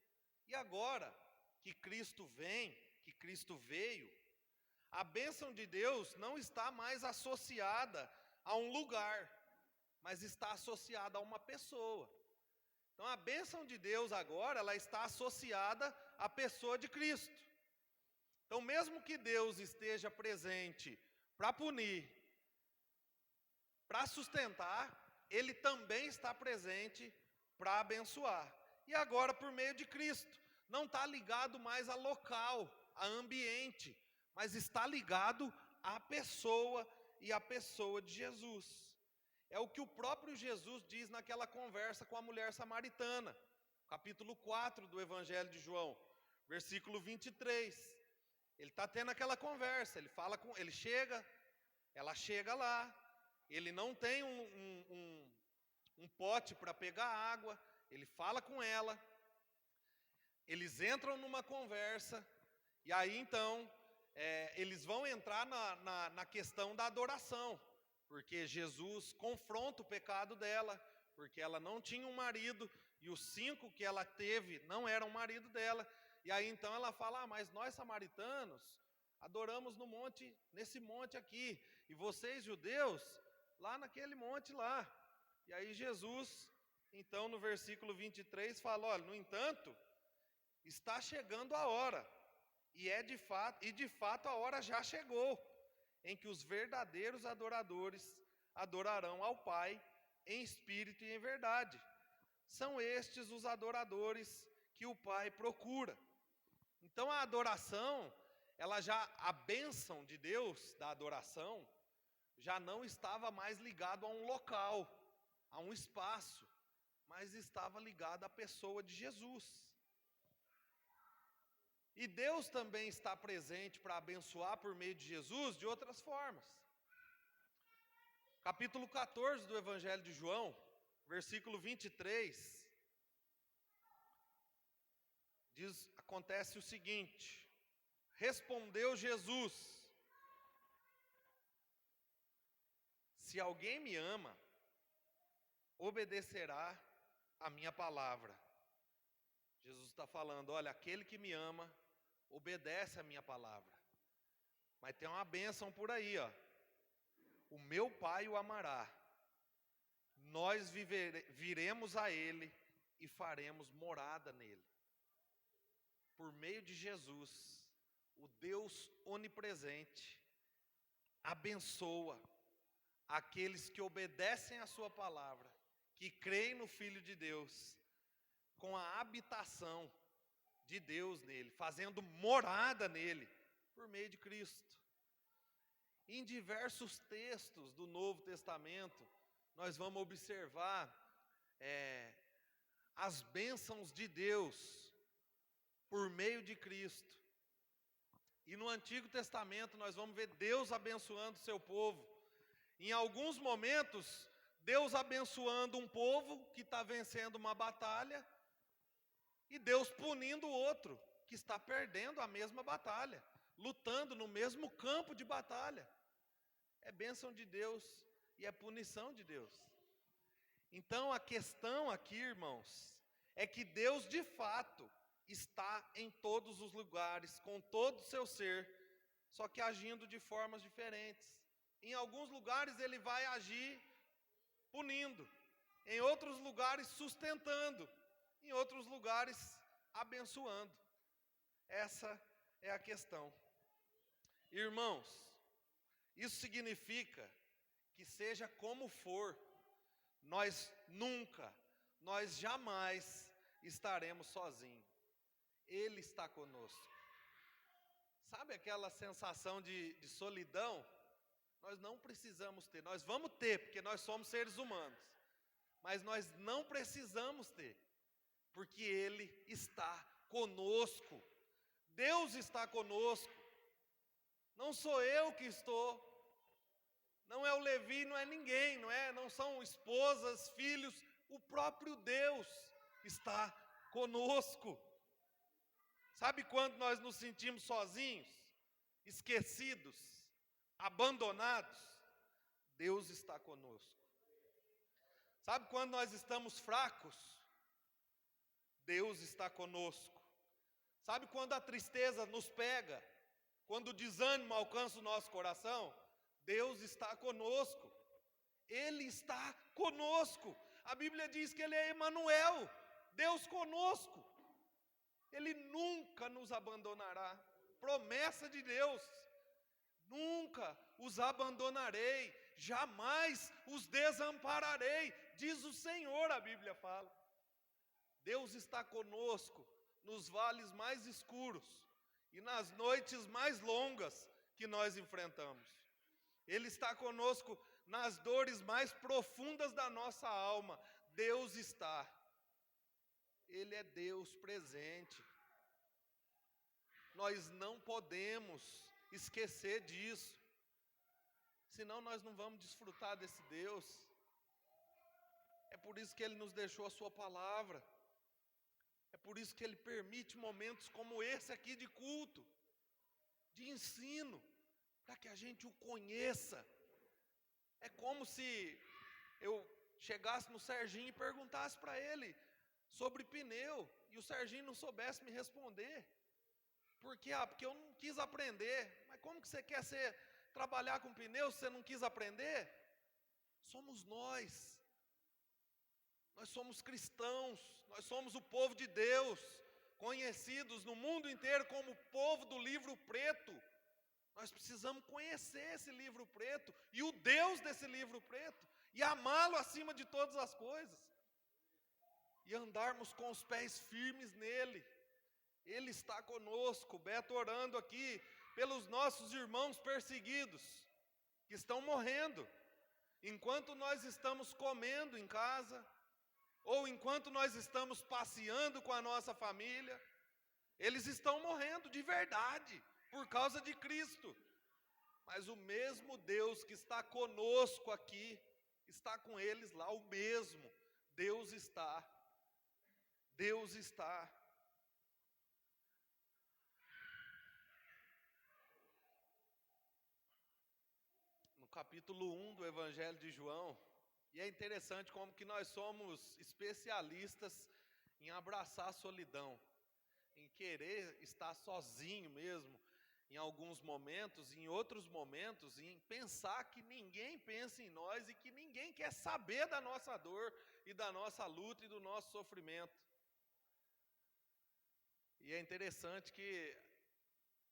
E agora que Cristo vem, que Cristo veio, a bênção de Deus não está mais associada a um lugar, mas está associada a uma pessoa. Então a bênção de Deus agora, ela está associada à pessoa de Cristo. Então mesmo que Deus esteja presente para punir, para sustentar, Ele também está presente para abençoar. E agora por meio de Cristo, não está ligado mais a local, a ambiente, mas está ligado à pessoa e à pessoa de Jesus. É o que o próprio Jesus diz naquela conversa com a mulher samaritana, capítulo 4 do Evangelho de João, versículo 23. Ele está tendo aquela conversa, ela chega lá, ele não tem um pote para pegar água, ele fala com ela, eles entram numa conversa, e aí então, eles vão entrar na questão da adoração, porque Jesus confronta o pecado dela, porque ela não tinha um marido, e os 5 que ela teve não eram o marido dela, e aí então ela fala, mas nós samaritanos adoramos nesse monte aqui, e vocês judeus, lá naquele monte lá. E aí Jesus, então no versículo 23 fala, olha, no entanto, está chegando a hora, e de fato a hora já chegou, em que os verdadeiros adoradores adorarão ao Pai em espírito e em verdade. São estes os adoradores que o Pai procura. Então a adoração, a bênção de Deus da adoração, já não estava mais ligado a um local, a um espaço, mas estava ligado à pessoa de Jesus. E Deus também está presente para abençoar por meio de Jesus de outras formas. Capítulo 14 do Evangelho de João, versículo 23, acontece o seguinte: respondeu Jesus: se alguém me ama, obedecerá a minha palavra. Jesus está falando, olha, aquele que me ama, obedece a minha palavra. Mas tem uma bênção por aí, ó. O meu Pai o amará. Nós viremos a Ele e faremos morada nele. Por meio de Jesus, o Deus onipresente abençoa aqueles que obedecem a sua palavra, que creem no Filho de Deus, com a habitação de Deus nele, fazendo morada nele, por meio de Cristo. Em diversos textos do Novo Testamento, nós vamos observar as bênçãos de Deus por meio de Cristo. E no Antigo Testamento nós vamos ver Deus abençoando o seu povo. Em alguns momentos, Deus abençoando um povo que está vencendo uma batalha, e Deus punindo o outro, que está perdendo a mesma batalha, lutando no mesmo campo de batalha. É bênção de Deus e é punição de Deus. Então a questão aqui, irmãos, é que Deus de fato está em todos os lugares, com todo o seu ser, só que agindo de formas diferentes. Em alguns lugares ele vai agir punindo, em outros lugares sustentando, em outros lugares abençoando. Essa é a questão. Irmãos, isso significa que seja como for, nós jamais estaremos sozinhos. Ele está conosco. Sabe aquela sensação de solidão? Nós não precisamos ter, nós vamos ter, porque nós somos seres humanos. Mas nós não precisamos ter, porque Ele está conosco. Deus está conosco. Não sou eu que estou, não é o Levi, não é ninguém, não são esposas, filhos, o próprio Deus está conosco. Sabe quando nós nos sentimos sozinhos, esquecidos, abandonados? Deus está conosco. Sabe quando nós estamos fracos? Deus está conosco. Sabe quando a tristeza nos pega? Quando o desânimo alcança o nosso coração? Deus está conosco. Ele está conosco. A Bíblia diz que Ele é Emanuel, Deus conosco. Ele nunca nos abandonará. Promessa de Deus. Nunca os abandonarei, jamais os desampararei, diz o Senhor, a Bíblia fala. Deus está conosco nos vales mais escuros e nas noites mais longas que nós enfrentamos. Ele está conosco nas dores mais profundas da nossa alma. Deus está. Ele é Deus presente. Nós não podemos esquecer disso, senão nós não vamos desfrutar desse Deus. É por isso que Ele nos deixou a sua palavra. É por isso que Ele permite momentos como esse aqui de culto, de ensino, para que a gente o conheça. É como se eu chegasse no Serginho e perguntasse para ele sobre pneu, e o Serginho não soubesse me responder. Por quê? Porque eu não quis aprender. Mas como que você quer trabalhar com pneu se você não quis aprender? Somos nós. Nós somos cristãos. Nós somos o povo de Deus, conhecidos no mundo inteiro como o povo do livro preto. Nós precisamos conhecer esse livro preto e o Deus desse livro preto e amá-lo acima de todas as coisas e andarmos com os pés firmes nele. Ele está conosco. Beto orando aqui pelos nossos irmãos perseguidos que estão morrendo enquanto nós estamos comendo em casa ou enquanto nós estamos passeando com a nossa família. Eles estão morrendo de verdade por causa de Cristo. Mas o mesmo Deus que está conosco aqui está com eles lá, o mesmo. Deus está. Deus está. Capítulo 1 do Evangelho de João, e é interessante como que nós somos especialistas em abraçar a solidão, em querer estar sozinho mesmo, em alguns momentos, em outros momentos, em pensar que ninguém pensa em nós e que ninguém quer saber da nossa dor e da nossa luta e do nosso sofrimento. E é interessante que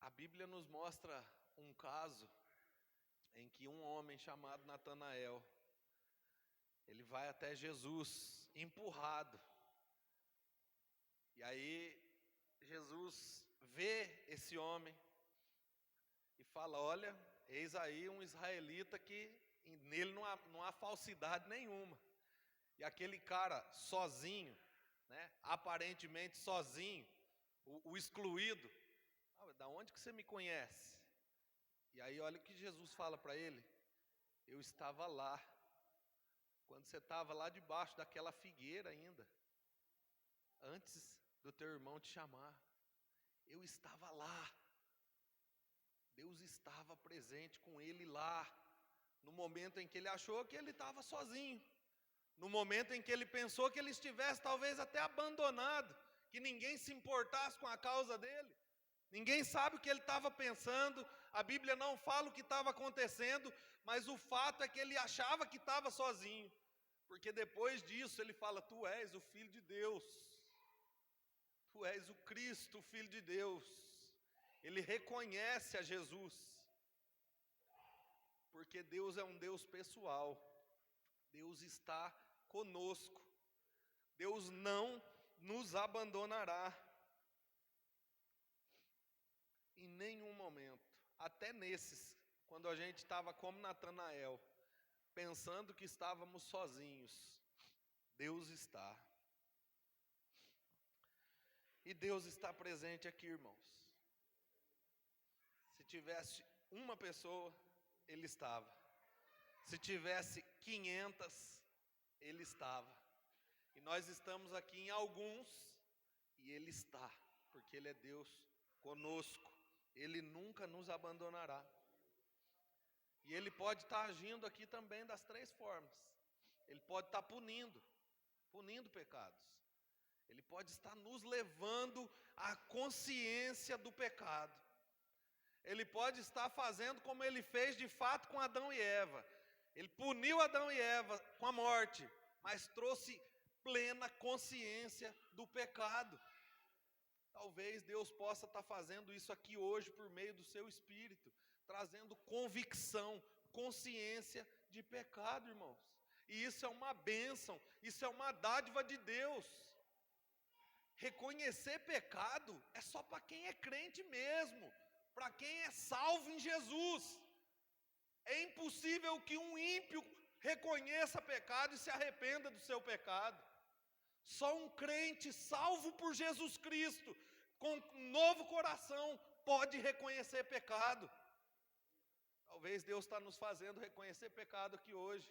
a Bíblia nos mostra um caso em que um homem chamado Natanael, ele vai até Jesus, empurrado. E aí Jesus vê esse homem e fala: olha, eis aí um israelita que nele não há falsidade nenhuma. E aquele cara sozinho, né, aparentemente sozinho, o excluído, da onde que você me conhece? E aí olha o que Jesus fala para ele: eu estava lá, quando você estava lá debaixo daquela figueira ainda, antes do teu irmão te chamar, eu estava lá. Deus estava presente com ele lá, no momento em que ele achou que ele estava sozinho, no momento em que ele pensou que ele estivesse talvez até abandonado, que ninguém se importasse com a causa dele. Ninguém sabe o que ele estava pensando, a Bíblia não fala o que estava acontecendo, mas o fato é que ele achava que estava sozinho, porque depois disso ele fala: tu és o Filho de Deus, tu és o Cristo, o Filho de Deus. Ele reconhece a Jesus, porque Deus é um Deus pessoal, Deus está conosco, Deus não nos abandonará em nenhum momento, até nesses, quando a gente estava como Natanael, pensando que estávamos sozinhos, Deus está. E Deus está presente aqui, irmãos. Se tivesse uma pessoa, Ele estava. Se tivesse 500, Ele estava. E nós estamos aqui em alguns, e Ele está, porque Ele é Deus conosco. Ele nunca nos abandonará. E Ele pode estar agindo aqui também das três formas. Ele pode estar punindo pecados. Ele pode estar nos levando à consciência do pecado. Ele pode estar fazendo como Ele fez de fato com Adão e Eva. Ele puniu Adão e Eva com a morte, mas trouxe plena consciência do pecado. Talvez Deus possa estar fazendo isso aqui hoje por meio do seu Espírito, trazendo convicção, consciência de pecado, irmãos. E isso é uma bênção, isso é uma dádiva de Deus. Reconhecer pecado é só para quem é crente mesmo, para quem é salvo em Jesus. É impossível que um ímpio reconheça pecado e se arrependa do seu pecado. Só um crente salvo por Jesus Cristo, com um novo coração, pode reconhecer pecado. Talvez Deus está nos fazendo reconhecer pecado aqui hoje.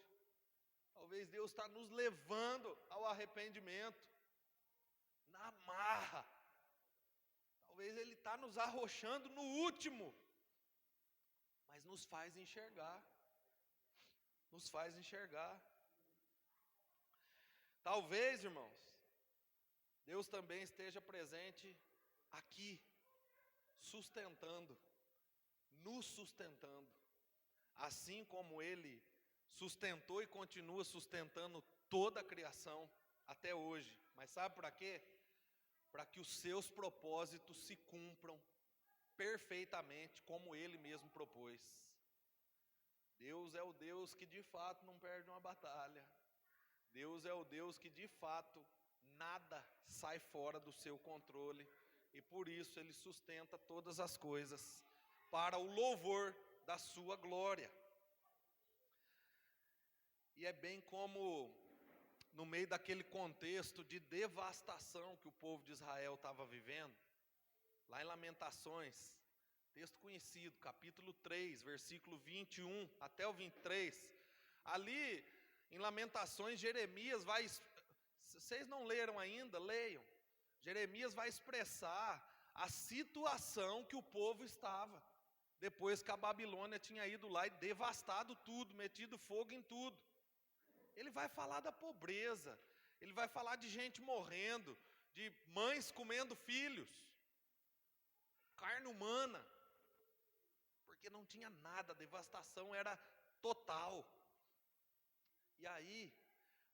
Talvez Deus está nos levando ao arrependimento, na marra. Talvez Ele está nos arrochando no último, mas nos faz enxergar. Nos faz enxergar. Talvez, irmãos, Deus também esteja presente aqui, sustentando, nos sustentando, assim como Ele sustentou e continua sustentando toda a criação até hoje. Mas sabe para quê? Para que os seus propósitos se cumpram perfeitamente, como Ele mesmo propôs. Deus é o Deus que de fato não perde uma batalha. Deus é o Deus que de fato nada sai fora do seu controle, e por isso Ele sustenta todas as coisas para o louvor da sua glória. E é bem como no meio daquele contexto de devastação que o povo de Israel estava vivendo, lá em Lamentações, texto conhecido, capítulo 3, versículo 21 até o 23, ali em Lamentações, Jeremias vai, vocês não leram ainda, leiam. Jeremias vai expressar a situação que o povo estava, depois que a Babilônia tinha ido lá e devastado tudo, metido fogo em tudo. Ele vai falar da pobreza, ele vai falar de gente morrendo, de mães comendo filhos, carne humana, porque não tinha nada, a devastação era total. E aí,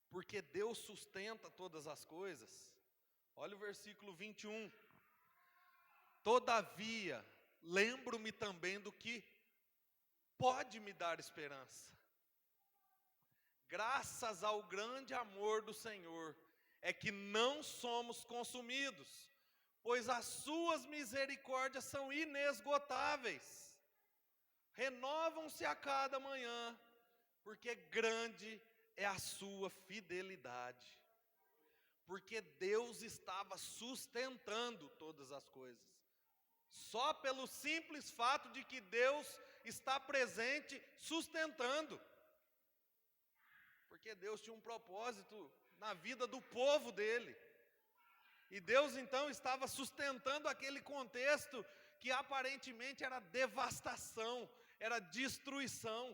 porque Deus sustenta todas as coisas, olha o versículo 21. Todavia, lembro-me também do que pode me dar esperança. Graças ao grande amor do Senhor, é que não somos consumidos, pois as suas misericórdias são inesgotáveis. renovam-se a cada manhã, porque grande é a sua fidelidade. Porque Deus estava sustentando todas as coisas. Só pelo simples fato de que Deus está presente, sustentando. Porque Deus tinha um propósito na vida do povo dele. E Deus então estava sustentando aquele contexto que aparentemente era devastação, era destruição.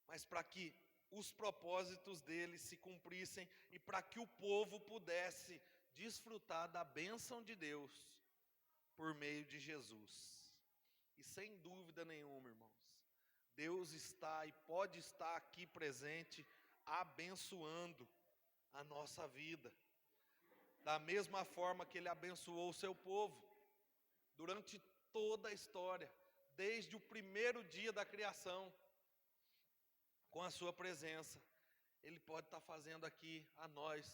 Mas para que os propósitos dele se cumprissem e para que o povo pudesse desfrutar da bênção de Deus por meio de Jesus. E sem dúvida nenhuma, irmãos, Deus está e pode estar aqui presente, abençoando a nossa vida, da mesma forma que Ele abençoou o seu povo, durante toda a história, desde o primeiro dia da criação, com a sua presença. Ele pode estar fazendo aqui a nós,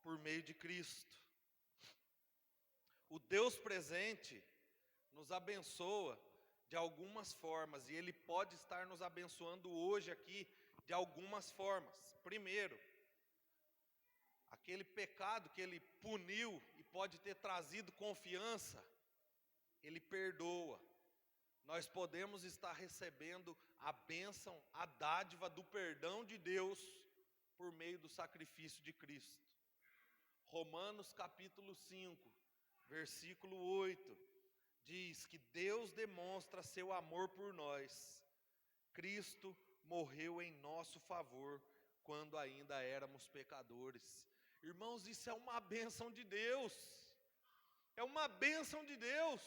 por meio de Cristo. O Deus presente nos abençoa de algumas formas, e Ele pode estar nos abençoando hoje aqui de algumas formas. Primeiro, aquele pecado que Ele puniu e pode ter trazido confiança, Ele perdoa. Nós podemos estar recebendo a bênção, a dádiva do perdão de Deus por meio do sacrifício de Cristo. Romanos capítulo 5, versículo 8, diz que Deus demonstra seu amor por nós. Cristo morreu em nosso favor quando ainda éramos pecadores. Irmãos, isso é uma bênção de Deus. É uma bênção de Deus.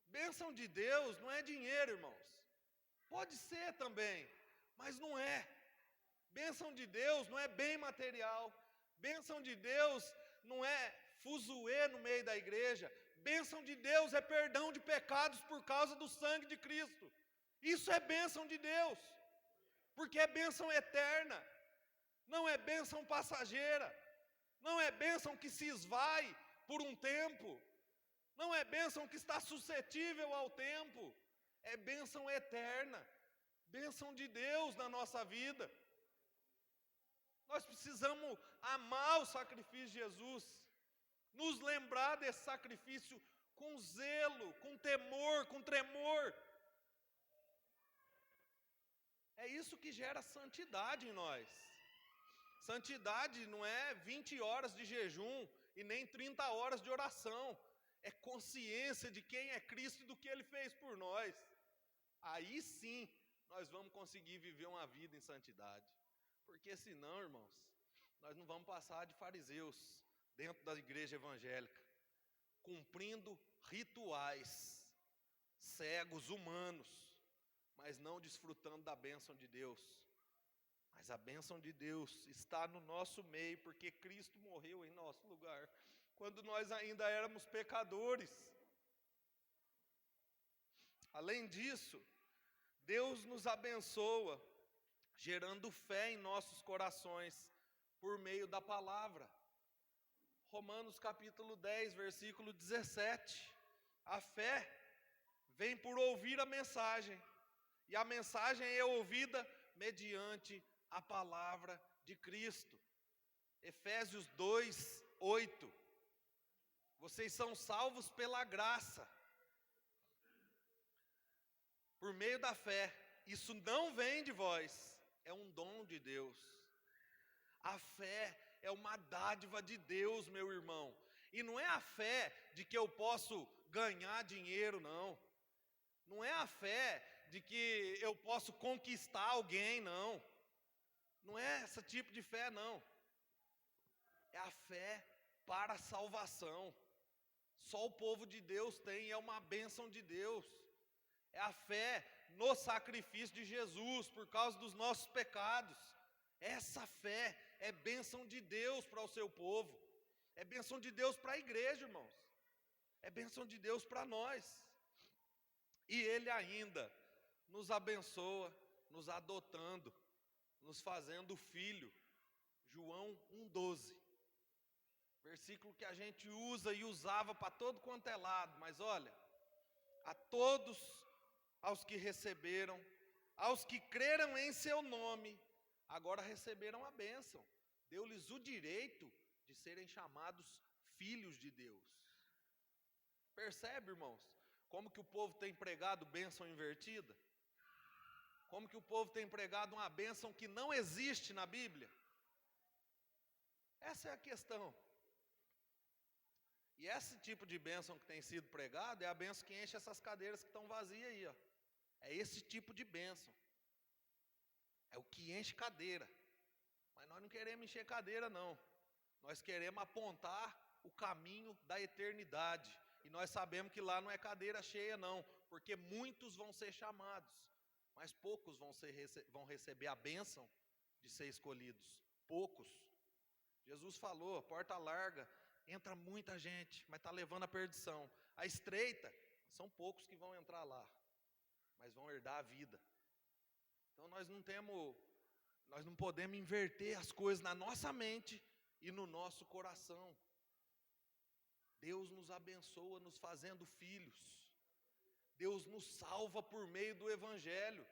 Bênção de Deus não é dinheiro, irmãos. Pode ser também, mas não é. Bênção de Deus não é bem material. Bênção de Deus não é fuzuê no meio da igreja. Bênção de Deus é perdão de pecados por causa do sangue de Cristo. Isso é bênção de Deus, porque é bênção eterna. Não é bênção passageira. Não é bênção que se esvai por um tempo. Não é bênção que está suscetível ao tempo. É bênção eterna. Bênção de Deus na nossa vida. Nós precisamos amar o sacrifício de Jesus. Nos lembrar desse sacrifício com zelo, com temor, com tremor. É isso que gera santidade em nós. Santidade não é 20 horas de jejum e nem 30 horas de oração. É consciência de quem é Cristo e do que Ele fez por nós. Aí sim, nós vamos conseguir viver uma vida em santidade. Porque senão, irmãos, nós não vamos passar de fariseus dentro da igreja evangélica, cumprindo rituais cegos, humanos, mas não desfrutando da bênção de Deus. Mas a bênção de Deus está no nosso meio, porque Cristo morreu em nosso lugar, quando nós ainda éramos pecadores. Além disso, Deus nos abençoa, gerando fé em nossos corações, por meio da palavra. Romanos capítulo 10, versículo 17. A fé vem por ouvir a mensagem, e a mensagem é ouvida mediante a palavra de Cristo. Efésios 2, 8. Vocês são salvos pela graça, por meio da fé. Isso não vem de vós, é um dom de Deus. A fé é uma dádiva de Deus, meu irmão. E não é a fé de que eu posso ganhar dinheiro, não. Não é a fé de que eu posso conquistar alguém, não. Não é esse tipo de fé, não. É a fé para a salvação. Só o povo de Deus tem, é uma bênção de Deus. É a fé no sacrifício de Jesus por causa dos nossos pecados. Essa fé é bênção de Deus para o seu povo. É bênção de Deus para a igreja, irmãos. É bênção de Deus para nós. E Ele ainda nos abençoa, nos adotando, nos fazendo filho. João 1,12. Versículo que a gente usa e usava para todo quanto é lado. Mas olha, A todos aos que receberam, aos que creram em seu nome, agora receberam a bênção. Deu-lhes o direito de serem chamados filhos de Deus. Percebe, irmãos, como que o povo tem pregado bênção invertida? Como que o povo tem pregado uma bênção que não existe na Bíblia? Essa é a questão. E esse tipo de bênção que tem sido pregado é a bênção que enche essas cadeiras que estão vazias aí, ó. É esse tipo de bênção. É o que enche cadeira. Mas nós não queremos encher cadeira, não. Nós queremos apontar o caminho da eternidade. E nós sabemos que lá não é cadeira cheia, não. Porque muitos vão ser chamados, mas poucos vão receber a bênção de ser escolhidos. Poucos. Jesus falou, porta larga, entra muita gente, mas está levando a perdição. A estreita, são poucos que vão entrar lá, mas vão herdar a vida. Então nós não podemos inverter as coisas na nossa mente e no nosso coração. Deus nos abençoa nos fazendo filhos. Deus nos salva por meio do Evangelho.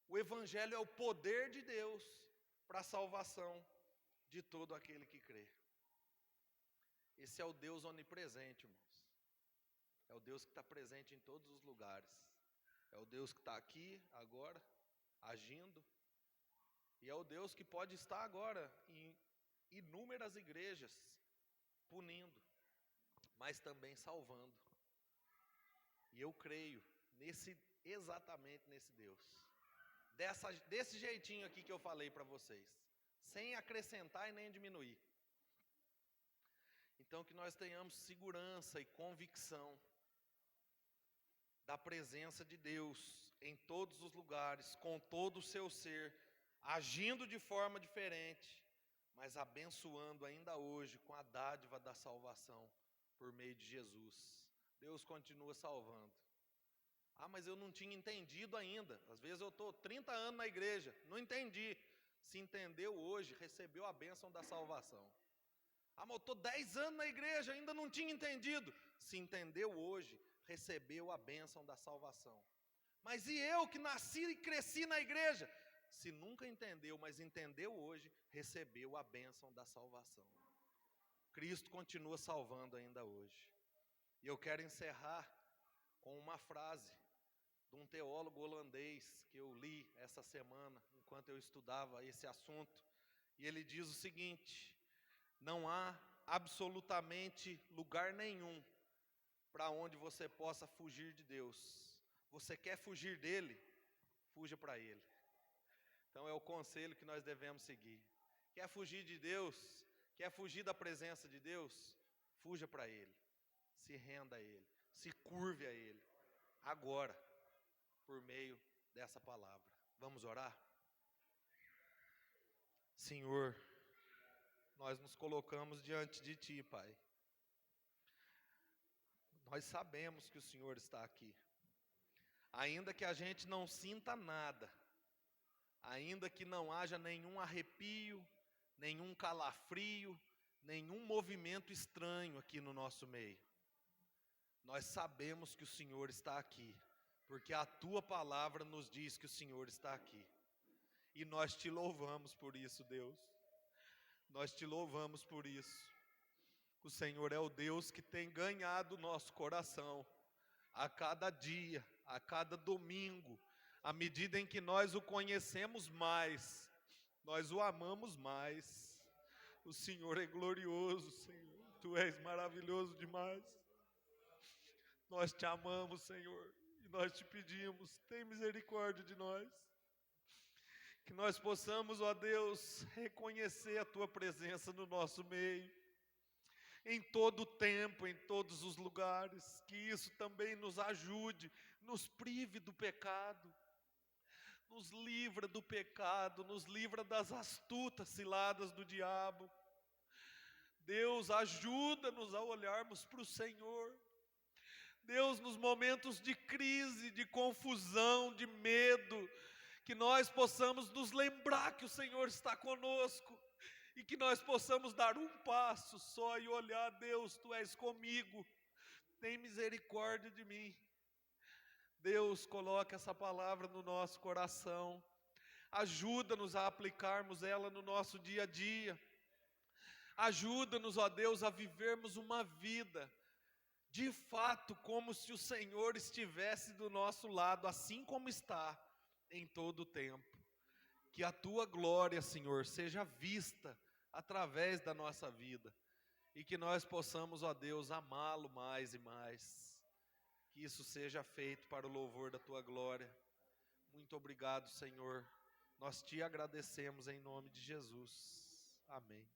O Evangelho é o poder de Deus para a salvação de todo aquele que crê. Esse é o Deus onipresente, irmãos. É o Deus que está presente em todos os lugares. É o Deus que está aqui, agora, agindo. E é o Deus que pode estar agora em inúmeras igrejas, punindo, mas também salvando. E eu creio exatamente nesse Deus. Desse jeitinho aqui que eu falei para vocês. Sem acrescentar e nem diminuir. Então que nós tenhamos segurança e convicção da presença de Deus em todos os lugares, com todo o seu ser, agindo de forma diferente, mas abençoando ainda hoje com a dádiva da salvação por meio de Jesus. Deus continua salvando. Ah, mas eu não tinha entendido ainda. Às vezes eu estou 30 anos na igreja, não entendi. Se entendeu hoje, recebeu a bênção da salvação. Ah, mas eu estou 10 anos na igreja, ainda não tinha entendido. Se entendeu hoje, recebeu a bênção da salvação. Mas e eu que nasci e cresci na igreja? Se nunca entendeu, mas entendeu hoje, recebeu a bênção da salvação. Cristo continua salvando ainda hoje. E eu quero encerrar com uma frase de um teólogo holandês que eu li essa semana, enquanto eu estudava esse assunto. E ele diz o seguinte: não há absolutamente lugar nenhum para onde você possa fugir de Deus. Você quer fugir dele? Fuja para ele. Então é o conselho que nós devemos seguir. Quer fugir de Deus? Quer fugir da presença de Deus? Fuja para ele. Se renda a ele. Se curve a ele. Agora, por meio dessa palavra. Vamos orar? Senhor, nós nos colocamos diante de Ti, Pai. Nós sabemos que o Senhor está aqui. Ainda que a gente não sinta nada, ainda que não haja nenhum arrepio, nenhum calafrio, nenhum movimento estranho aqui no nosso meio, nós sabemos que o Senhor está aqui, porque a Tua palavra nos diz que o Senhor está aqui. E nós Te louvamos por isso, Deus. Nós Te louvamos por isso. O Senhor é o Deus que tem ganhado o nosso coração a cada dia, a cada domingo. À medida em que nós o conhecemos mais, nós o amamos mais. O Senhor é glorioso, Senhor. Tu és maravilhoso demais. Nós Te amamos, Senhor, e nós Te pedimos, tem misericórdia de nós. Que nós possamos, ó Deus, reconhecer a Tua presença no nosso meio, em todo o tempo, em todos os lugares. Que isso também nos ajude, nos prive do pecado, nos livra do pecado, nos livra das astutas ciladas do diabo. Deus, ajuda-nos a olharmos para o Senhor. Deus, nos momentos de crise, de confusão, de medo, que nós possamos nos lembrar que o Senhor está conosco e que nós possamos dar um passo só e olhar: Deus, Tu és comigo, tem misericórdia de mim, Deus, coloque essa palavra no nosso coração. Ajuda-nos a aplicarmos ela no nosso dia a dia. Ajuda-nos, ó Deus, a vivermos uma vida, de fato, como se o Senhor estivesse do nosso lado, assim como está em todo o tempo. Que a Tua glória, Senhor, seja vista através da nossa vida. E que nós possamos, ó Deus, amá-lo mais e mais. Que isso seja feito para o louvor da Tua glória. Muito obrigado, Senhor. Nós Te agradecemos em nome de Jesus. Amém.